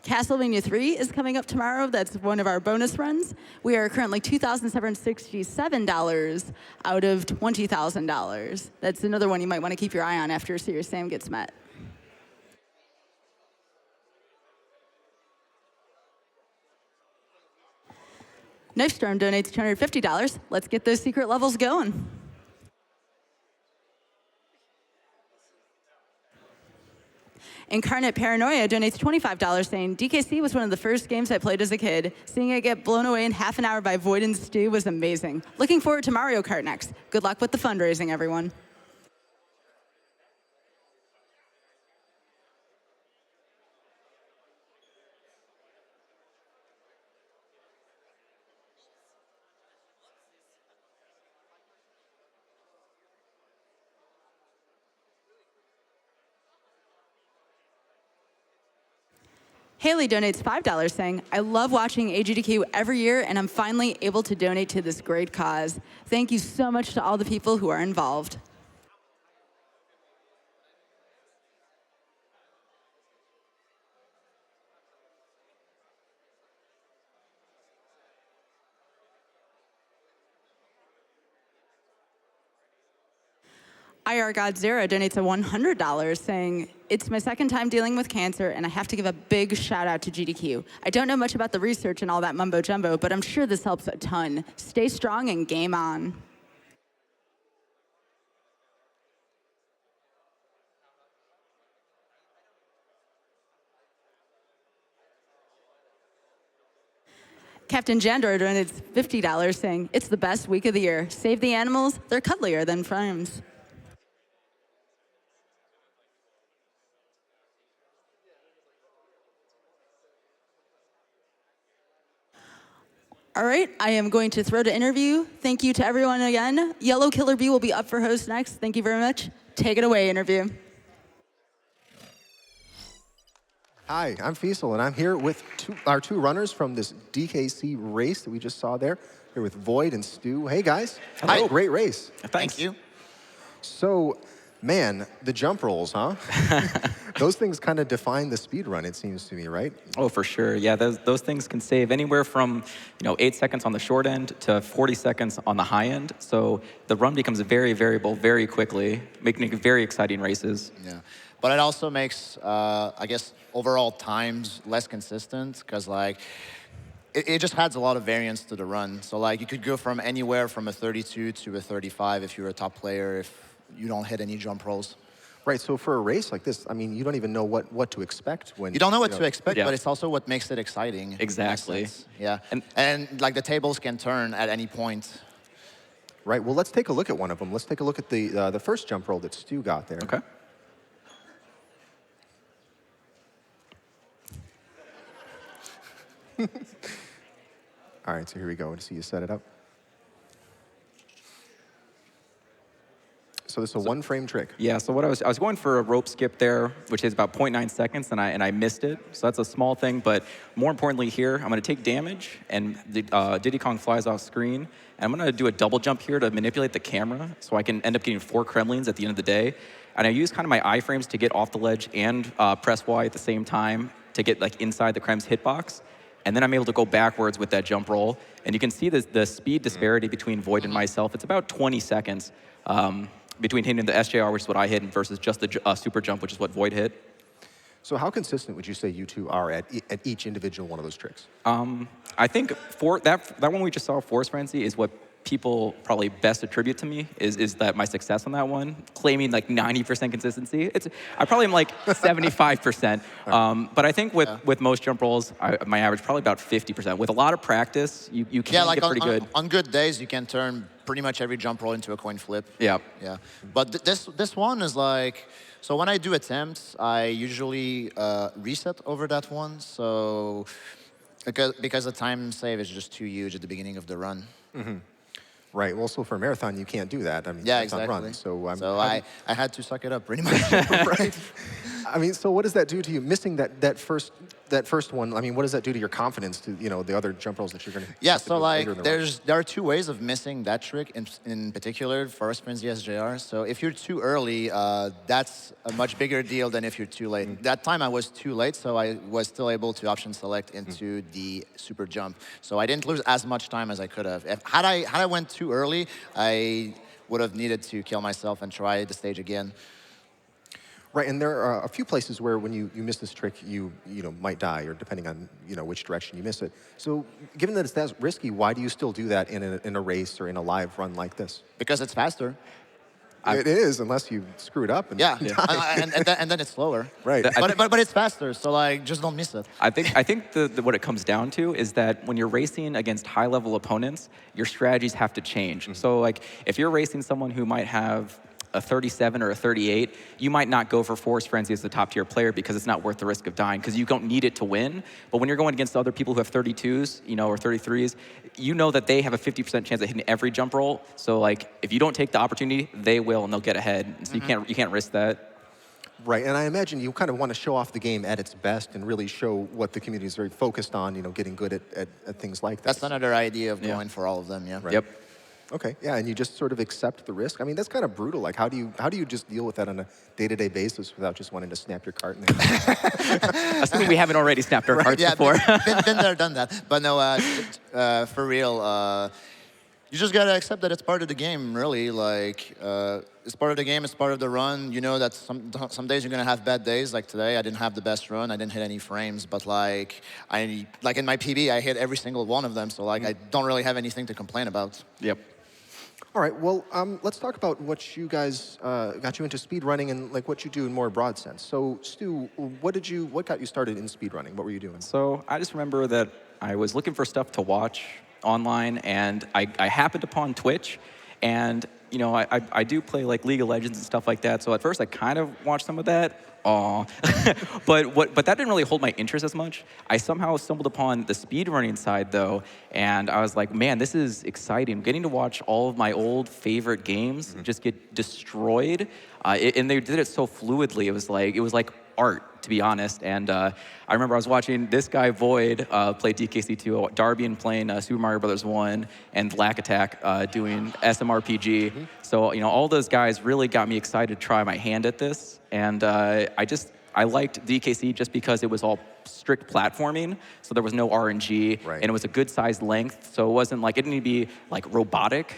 Castlevania 3 is coming up tomorrow. That's one of our bonus runs. We are currently $2,767 out of $20,000. That's another one you might want to keep your eye on after Serious Sam gets met. Knife Storm donates $250. Let's get those secret levels going. Incarnate Paranoia donates $25 saying, DKC was one of the first games I played as a kid. Seeing it get blown away in half an hour by V0oid and Stu was amazing. Looking forward to Mario Kart next. Good luck with the fundraising, everyone. Haley donates $5 saying, I love watching AGDQ every year and I'm finally able to donate to this great cause. Thank you so much to all the people who are involved. IR God Zero donates a $100 saying, it's my second time dealing with cancer and I have to give a big shout out to GDQ. I don't know much about the research and all that mumbo jumbo, but I'm sure this helps a ton. Stay strong and game on. Captain Jandor donates $50 saying, it's the best week of the year. Save the animals, they're cuddlier than friends. All right, I am going to throw to interview. Thank you to everyone again. Yellow Killer Bee will be up for host next. Thank you very much. Take it away, interview. Hi, I'm Feasel, and I'm here with our two runners from this DKC race that we just saw there. Here with V0oid and Stu. Hey, guys. Hello. Hi, great race. Thank you. So, man, the jump rolls, huh? Those things kind of define the speed run, it seems to me, right? Oh, for sure. Yeah, those things can save anywhere from 8 seconds on the short end to 40 seconds on the high end. So the run becomes very variable very quickly, making it very exciting races. Yeah, but it also makes, I guess, overall times less consistent because it just adds a lot of variance to the run. So you could go from anywhere from a 32 to a 35 if you're a top player if you don't hit any jump rolls. Right, so for a race like this, I mean, you don't even know what to expect when... You don't know what to expect, Yeah. but it's also what makes it exciting. Exactly. Yeah, and the tables can turn at any point. Right, well, let's take a look at one of them. Let's take a look at the first jump roll that Stu got there. Okay. All right, so here we go. To see you set it up. So So this is a one-frame trick. Yeah, so what I was going for a rope skip there, which is about 0.9 seconds, and I missed it. So that's a small thing, but more importantly here, I'm going to take damage, and Diddy Kong flies off screen. And I'm going to do a double jump here to manipulate the camera, so I can end up getting 4 Kremlins at the end of the day. And I use kind of my iframes to get off the ledge and press Y at the same time to get like inside the Krem's hitbox. And then I'm able to go backwards with that jump roll. And you can see the speed disparity between Void and myself. It's about 20 seconds between hitting the SJR, which is what I hit, versus just the super jump, which is what Void hit. So how consistent would you say you two are at each individual one of those tricks? I think for that one we just saw, Force Frenzy, is what people probably best attribute to me, is that my success on that one, claiming like 90% consistency. I probably am like 75%. But I think with most jump rolls, my average probably about 50%. With a lot of practice, you can get pretty good. On good days, you can turn pretty much every jump roll into a coin flip. Yeah. Yeah. But this one is like, so when I do attempts, I usually reset over that one. So because the time save is just too huge at the beginning of the run. Mm-hmm. Right. Well, so for a marathon, you can't do that. I mean, yeah, it's exactly. on run. So I had to suck it up pretty much. Right. I mean, so what does that do to you? Missing that first one. I mean, what does that do to your confidence to the other jump rolls that you're going to? Yeah. So like, there are 2 ways of missing that trick in particular, Force Frenzy SJR. So if you're too early, that's a much bigger deal than if you're too late. That time I was too late, so I was still able to option select into the super jump. So I didn't lose as much time as I could have. Had I went too early, I would have needed to kill myself and try the stage again. Right, and there are a few places where when you miss this trick, you might die, or depending on which direction you miss it. So, given that it's that risky, why do you still do that in a race or in a live run like this? Because it's faster. It is, unless you screw it up. And yeah, and then it's slower. Right. But it's faster, so like just don't miss it. I think what it comes down to is that when you're racing against high-level opponents, your strategies have to change. Mm-hmm. So like if you're racing someone who might have a 37 or a 38, you might not go for Force Frenzy as the top-tier player because it's not worth the risk of dying, because you don't need it to win. But when you're going against other people who have 32s, or 33s, you know that they have a 50% chance of hitting every jump roll. So like, if you don't take the opportunity, they will, and they'll get ahead. So you can't risk that. Right, and I imagine you kind of want to show off the game at its best and really show what the community is very focused on, getting good at things like that. That's another idea of going for all of them, yeah. Right. Yep. Okay, yeah, and you just sort of accept the risk. I mean, that's kind of brutal. Like, how do you just deal with that on a day-to-day basis without just wanting to snap your cart in there? Assuming we haven't already snapped our carts before. Been there, done that. But no, for real, you just gotta accept that it's part of the game, really. Like, it's part of the game, it's part of the run. You know that some days you're gonna have bad days. Like today, I didn't have the best run. I didn't hit any frames, but like in my PB, I hit every single one of them. So like, I don't really have anything to complain about. Yep. All right, well, let's talk about what you guys got you into speedrunning and like what you do in more broad sense. So, Stu, what got you started in speedrunning? What were you doing? So I just remember that I was looking for stuff to watch online, and I happened upon Twitch, and I do play like League of Legends and stuff like that. So at first I kind of watched some of that. But that didn't really hold my interest as much. I somehow stumbled upon the speedrunning side though, and I was like, man, this is exciting. Getting to watch all of my old favorite games just get destroyed, and they did it so fluidly. It was like art, to be honest. And I remember I was watching this guy Void play DKC2, Darbian playing Super Mario Bros. 1, and Lack Attack doing SMRPG. So all those guys really got me excited to try my hand at this. And I liked DKC just because it was all strict platforming, so there was no RNG, and it was a good sized length, so it wasn't like, it didn't need to be like robotic.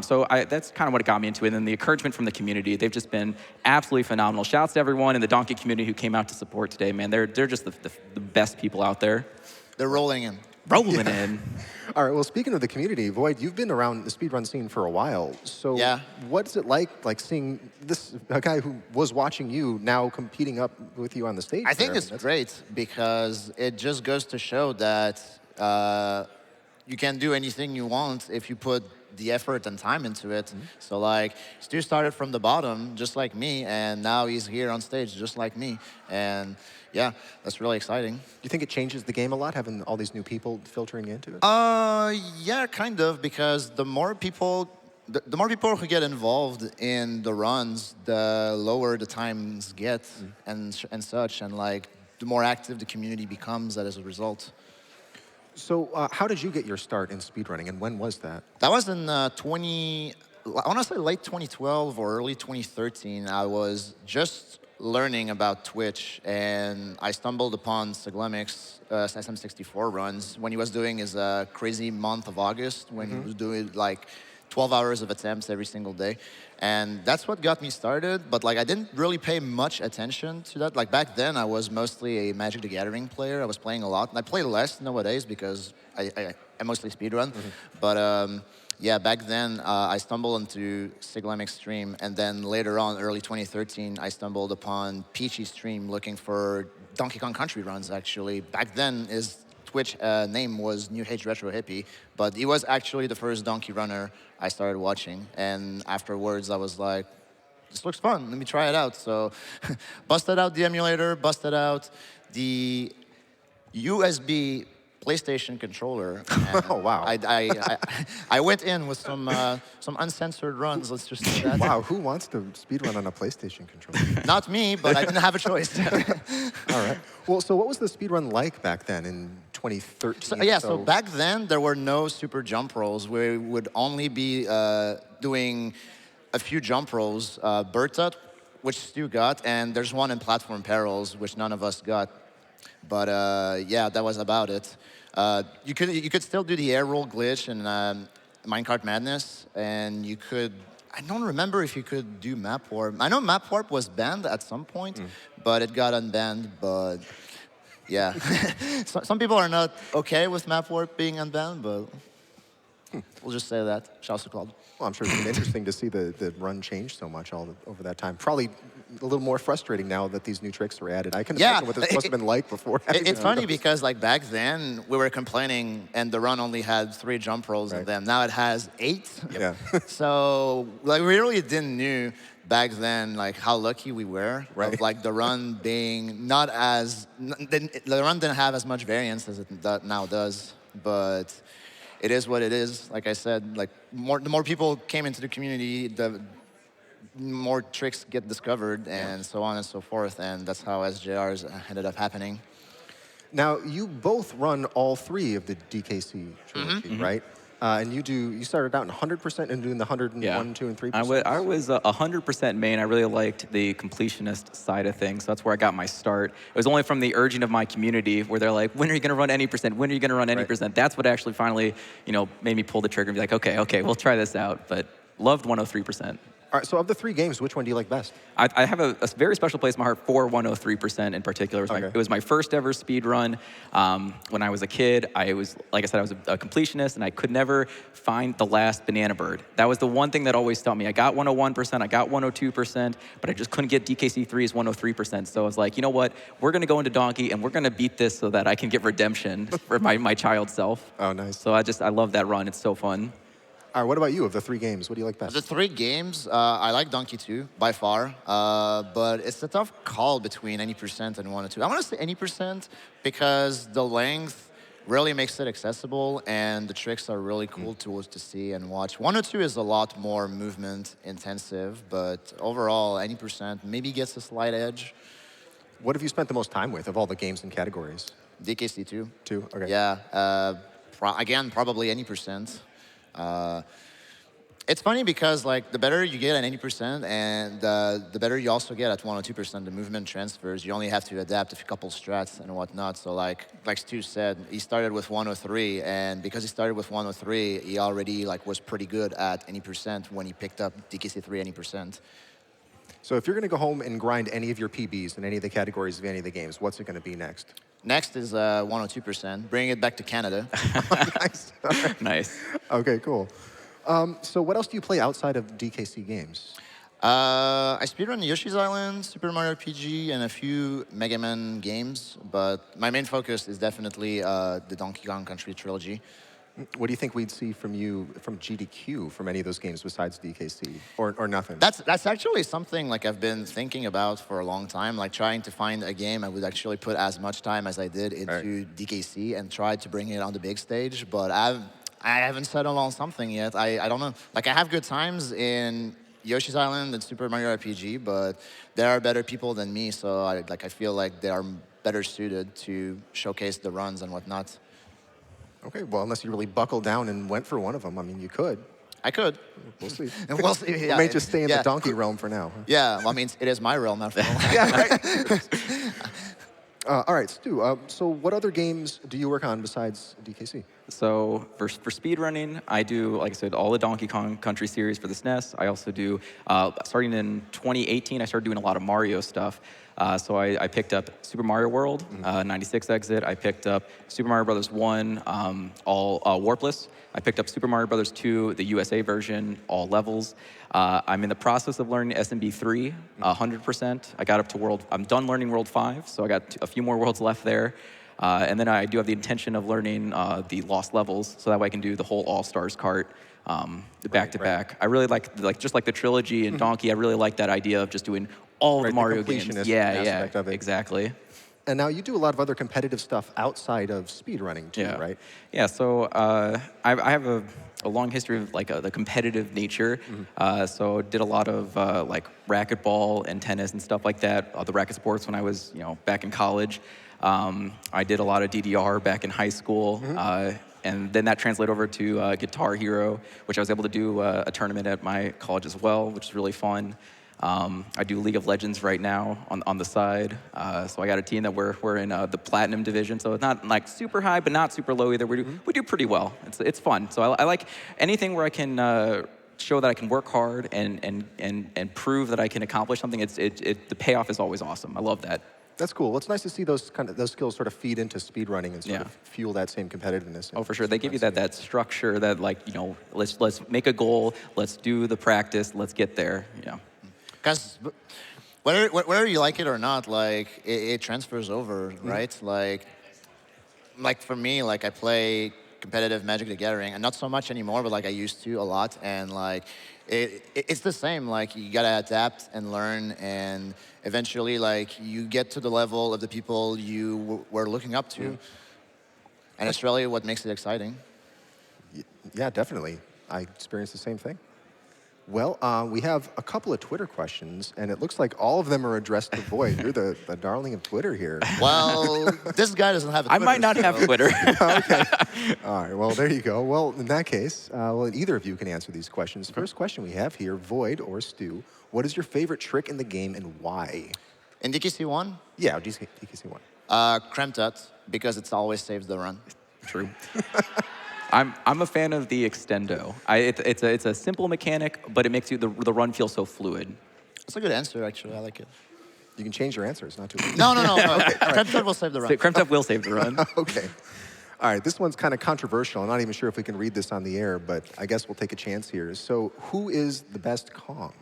So that's kind of what got me into it. And then the encouragement from the community, they've just been absolutely phenomenal. Shouts to everyone in the Donkey community who came out to support today, man. They're just the best people out there. They're rolling in. Rolling in. All right, well, speaking of the community, Void, you've been around the speedrun scene for a while. So what's it like seeing a guy who was watching you now competing up with you on the stage? I think it's great because it just goes to show that you can do anything you want if you put the effort and time into it. So like, Stu started from the bottom, just like me, and now he's here on stage, just like me. And yeah, that's really exciting. Do you think it changes the game a lot, having all these new people filtering into it? Yeah, kind of, because the more people the more people who get involved in the runs, the lower the times get and such, and like the more active the community becomes as a result. So how did you get your start in speedrunning, and when was that? That was in I want to say late 2012 or early 2013. I was just learning about Twitch, and I stumbled upon Siglemic's SM64 runs when he was doing his crazy month of August, when he was doing like 12 hours of attempts every single day. And that's what got me started, but like I didn't really pay much attention to that. Like back then, I was mostly a Magic the Gathering player. I was playing a lot, and I play less nowadays because I mostly speedrun. But yeah, back then I stumbled into Siglemic's stream, and then later on, early 2013, I stumbled upon Peachy's stream looking for Donkey Kong Country runs, actually. Back then, his Twitch name was New Age Retro Hippie, but he was actually the first Donkey runner I started watching. And afterwards, I was like, this looks fun, let me try it out. So busted out the emulator, busted out the USB PlayStation controller. Oh, wow. I went in with some uncensored runs, let's just say that. Wow, who wants to speedrun on a PlayStation controller? Not me, but I didn't have a choice. All right. Well, so what was the speedrun like back then in 2013? So back then, there were no super jump rolls. We would only be doing a few jump rolls. Berta, which Stu got, and there's one in Platform Perils, which none of us got. But yeah, that was about it. You could still do the air roll glitch in Minecart Madness, and you could. I don't remember if you could do map warp. I know map warp was banned at some point, but it got unbanned. But yeah, some people are not okay with map warp being unbanned, but we'll just say that. Shouts to Claude. Well, I'm sure it's been interesting to see the run change so much over that time. Probably a little more frustrating now that these new tricks are added. I can imagine what this must have been like before. It's funny because like back then we were complaining and the run only had 3 jump rolls in them. Now it has 8. Yeah. So like we really didn't knew back then like how lucky we were of like the run being not as the run didn't have as much variance as it now does, but it is what it is. Like I said, like the more people came into the community, the more tricks get discovered, and so on and so forth, and that's how SJRs ended up happening. Now, you both run all 3 of the DKC trilogy, right? And you started out in 100% and doing the 101, 2, and 3%. I was 100% main. I really liked the completionist side of things. So that's where I got my start. It was only from the urging of my community where they're like, when are you going to run any percent? When are you going to run any percent? That's what actually finally, made me pull the trigger and be like, okay, we'll try this out. But loved 103%. All right, so of the 3 games, which one do you like best? I have a very special place in my heart for 103% in particular. It was my first ever speed run. When I was a kid, like I said, I was a completionist, and I could never find the last banana bird. That was the one thing that always stumped me. I got 101%, I got 102%, but I just couldn't get DKC3's 103%. So I was like, you know what? We're going to go into Donkey, and we're going to beat this so that I can get redemption for my child self. Oh, nice. So I love that run. It's so fun. All right, what about you? Of the 3 games, what do you like best? The 3 games, I like Donkey 2 by far, but it's a tough call between any percent and 102. I want to say any percent because the length really makes it accessible, and the tricks are really cool to see and watch. 102 is a lot more movement intensive, but overall, any percent maybe gets a slight edge. What have you spent the most time with of all the games and categories? DKC 2. 2, okay. Yeah, again, probably any percent. It's funny because like the better you get at 80% and the better you also get at 102%, the movement transfers. You only have to adapt a couple strats and whatnot. So like Stu said, he started with 103, and because he started with 103, he already like was pretty good at any percent when he picked up DKC3 any percent. So if you're going to go home and grind any of your PBs in any of the categories of any of the games, what's it going to be next? Next is 102%. Bring it back to Canada. Nice. Right. Nice. Okay, cool. So what else do you play outside of DKC games? I speedrun Yoshi's Island, Super Mario RPG, and a few Mega Man games, but my main focus is definitely the Donkey Kong Country trilogy. What do you think we'd see from you, from GDQ, from any of those games besides DKC, or nothing? That's actually something like I've been thinking about for a long time, like trying to find a game I would actually put as much time as I did into DKC and try to bring it on the big stage, but I haven't settled on something yet. I don't know. Like, I have good times in Yoshi's Island and Super Mario RPG, but there are better people than me, so I feel like they are better suited to showcase the runs and whatnot. Okay, well, unless you really buckled down and went for one of them, I mean, you could. I could. We'll see. And we'll see. We Yeah, may just stay in yeah. the donkey realm for now. Huh? Yeah, well, I mean, it is my realm after all. Yeah, right. All right, Stu, so what other games do you work on besides DKC? So for speedrunning, I do, like I said, all the Donkey Kong Country series for the SNES. I also do, starting in 2018, I started doing a lot of Mario stuff. So I picked up Super Mario World, 96 exit. I picked up Super Mario Brothers 1, all warpless. I picked up Super Mario Brothers 2, the USA version, all levels. I'm in the process of learning SMB3, 100%. I got up to World, I'm done learning World 5, so I got a few more worlds left there. And then I do have the intention of learning the Lost Levels, so that way I can do the whole All-Stars cart back to back. I really like just like the trilogy and Donkey, I really like that idea of just doing all the Mario games. Yeah, of it. exactly. And now you do a lot of other competitive stuff outside of speedrunning too, right? Yeah, so I have a long history of like the competitive nature. So did a lot of like racquetball and tennis and stuff like that. The racket sports when I was back in college. I did a lot of DDR back in high school. And then that translated over to Guitar Hero, which I was able to do a tournament at my college as well, which is really fun. I do League of Legends right now on the side. So I got a team that we're in the Platinum division. So it's not like super high, but not super low either. We do pretty well. It's fun. So I like anything where I can show that I can work hard and prove that I can accomplish something. The payoff is always awesome. I love that. That's cool. Well, it's nice to see those skills sort of feed into speedrunning and sort of fuel that same competitiveness. Oh, for sure. They give you that structure that let's make a goal, let's do the practice, let's get there. Because whether you like it or not, like it transfers over, right? Like for me, like I play competitive Magic the Gathering, and not so much anymore, but like I used to a lot, and like it's the same. Like you gotta adapt and learn, and eventually, like you get to the level of the people you were looking up to, and it's really what makes it exciting. Yeah, definitely. I experienced the same thing. Well, we have a couple of Twitter questions, and it looks like all of them are addressed to Void. You're the darling of Twitter here. Well, this guy doesn't have a Twitter. I might not have Twitter. Okay. All right, well, there you go. Well, in that case, either of you can answer these questions. First question we have here, Void or Stu, what is your favorite trick in the game and why? In DKC1? Yeah, DKC1. Kremtut, because it always saves the run. True. I'm a fan of the extendo. It's a simple mechanic, but it makes the run feel so fluid. That's a good answer, actually. I like it. You can change your answer. It's not too late. No. Okay, Kremtut will save the run. Kremtut will save the run. Okay. All right, this one's kind of controversial. I'm not even sure if we can read this on the air, but I guess we'll take a chance here. So who is the best Kong?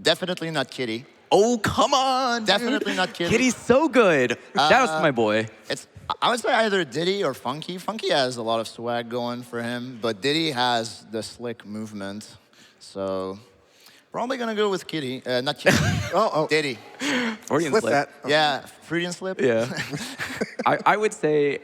Definitely not Kitty. Oh, come on, Definitely dude. not Kitty. Kitty's so good. Shout out to my boy. I would say either Diddy or Funky. Funky has a lot of swag going for him, but Diddy has the slick movement. So probably gonna go with Kitty. Not Kitty. Diddy. Freudian Slip that. Yeah, Freudian slip. Yeah. I would say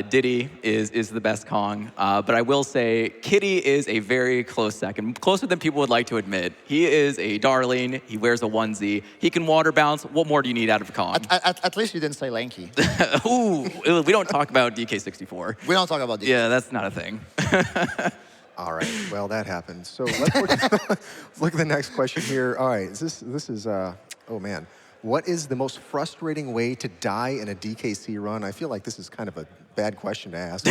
Diddy is the best Kong, but I will say Kitty is a very close second, closer than people would like to admit. He is a darling. He wears a onesie. He can water bounce. What more do you need out of a Kong? At least you didn't say lanky. Ooh, we don't talk about DK64. We don't talk about DK. Yeah, that's not a thing. All right, well, that happened. So let's look at the next question here. All right, this is oh man. What is the most frustrating way to die in a DKC run? I feel like this is kind of a bad question to ask.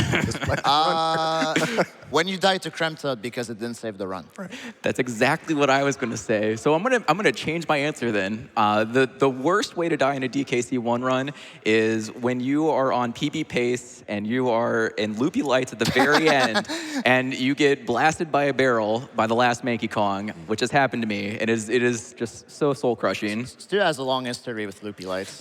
When you die to Kremtut because it didn't save the run. Right. That's exactly what I was going to say. So I'm gonna change my answer then. The worst way to die in a DKC1 run is when you are on PB pace and you are in loopy lights at the very end, and you get blasted by a barrel by the last Mankey Kong, which has happened to me. It is just so soul crushing. Stu has a long history with loopy lights.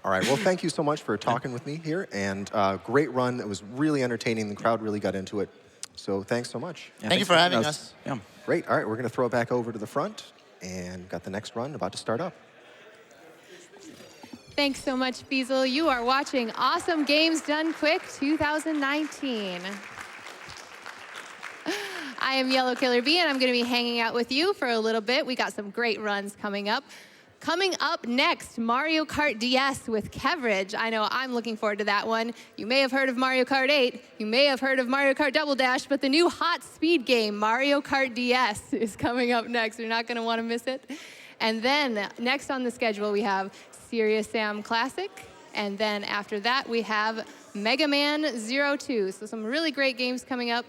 All right, well, thank you so much for talking with me here, and great run. It was really entertaining. The crowd really got into it. So thanks so much. Yeah, Thank you for having us. Yeah. Great. All right, we're going to throw it back over to the front, and got the next run about to start up. Thanks so much, Feasel. You are watching Awesome Games Done Quick 2019. I am Yellow Killer Bee, and I'm going to be hanging out with you for a little bit. We got some great runs coming up. Coming up next, Mario Kart DS with Kevridge. I know I'm looking forward to that one. You may have heard of Mario Kart 8. You may have heard of Mario Kart Double Dash, but the new hot speed game, Mario Kart DS, is coming up next. You're not going to want to miss it. And then next on the schedule, we have Serious Sam Classic. And then after that, we have Mega Man 02. So some really great games coming up.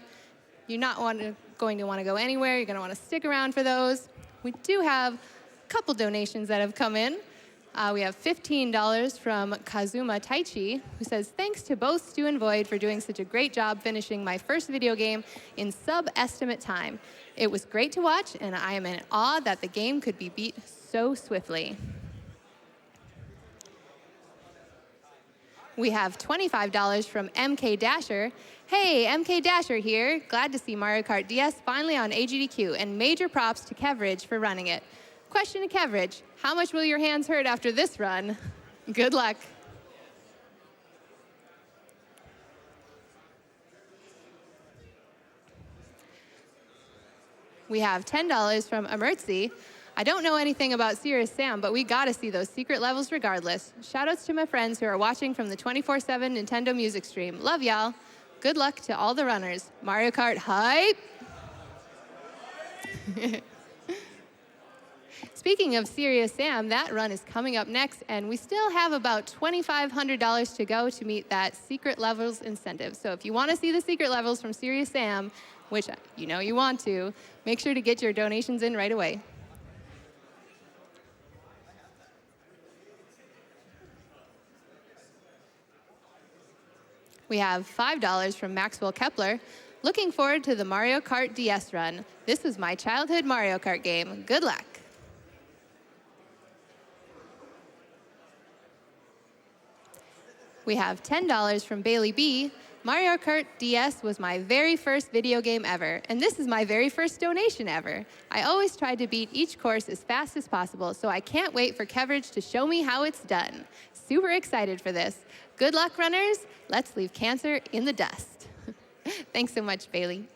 You're not going to want to go anywhere. You're going to want to stick around for those. We do have couple donations that have come in. We have $15 from Kazuma Taichi, who says, thanks to both Stu and Void for doing such a great job finishing my first video game in sub-estimate time. It was great to watch, and I am in awe that the game could be beat so swiftly. We have $25 from MK Dasher. Hey, MK Dasher here. Glad to see Mario Kart DS finally on AGDQ, and major props to Kevridge for running it. Question to Kevridge, how much will your hands hurt after this run? Good luck. We have $10 from Emertzi. I don't know anything about Serious Sam, but we gotta see those secret levels regardless. Shoutouts to my friends who are watching from the 24/7 Nintendo Music stream. Love y'all. Good luck to all the runners. Mario Kart hype! Speaking of Serious Sam, that run is coming up next, and we still have about $2,500 to go to meet that secret levels incentive. So if you want to see the secret levels from Serious Sam, which you know you want to, make sure to get your donations in right away. We have $5 from Maxwell Kepler. Looking forward to the Mario Kart DS run. This was my childhood Mario Kart game. Good luck. We have $10 from Bailey B. Mario Kart DS was my very first video game ever, and this is my very first donation ever. I always tried to beat each course as fast as possible, so I can't wait for Kevridge to show me how it's done. Super excited for this. Good luck, runners. Let's leave cancer in the dust. Thanks so much, Bailey.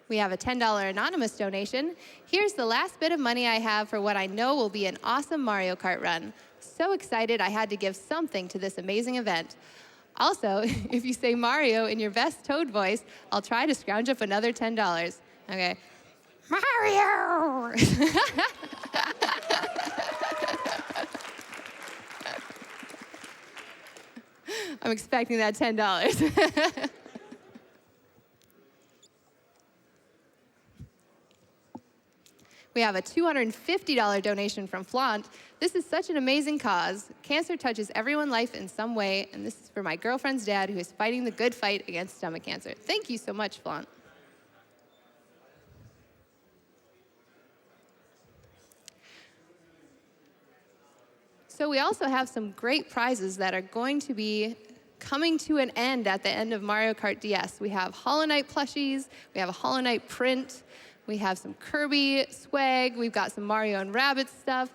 We have a $10 anonymous donation. Here's the last bit of money I have for what I know will be an awesome Mario Kart run. So excited I had to give something to this amazing event. Also, if you say Mario in your best Toad voice, I'll try to scrounge up another $10. Okay. Mario! I'm expecting that $10. We have a $250 donation from Flaunt. This is such an amazing cause. Cancer touches everyone's life in some way, and this is for my girlfriend's dad who is fighting the good fight against stomach cancer. Thank you so much, Flaunt. So we also have some great prizes that are going to be coming to an end at the end of Mario Kart DS. We have Hollow Knight plushies, we have a Hollow Knight print, we have some Kirby swag, we've got some Mario and Rabbids stuff.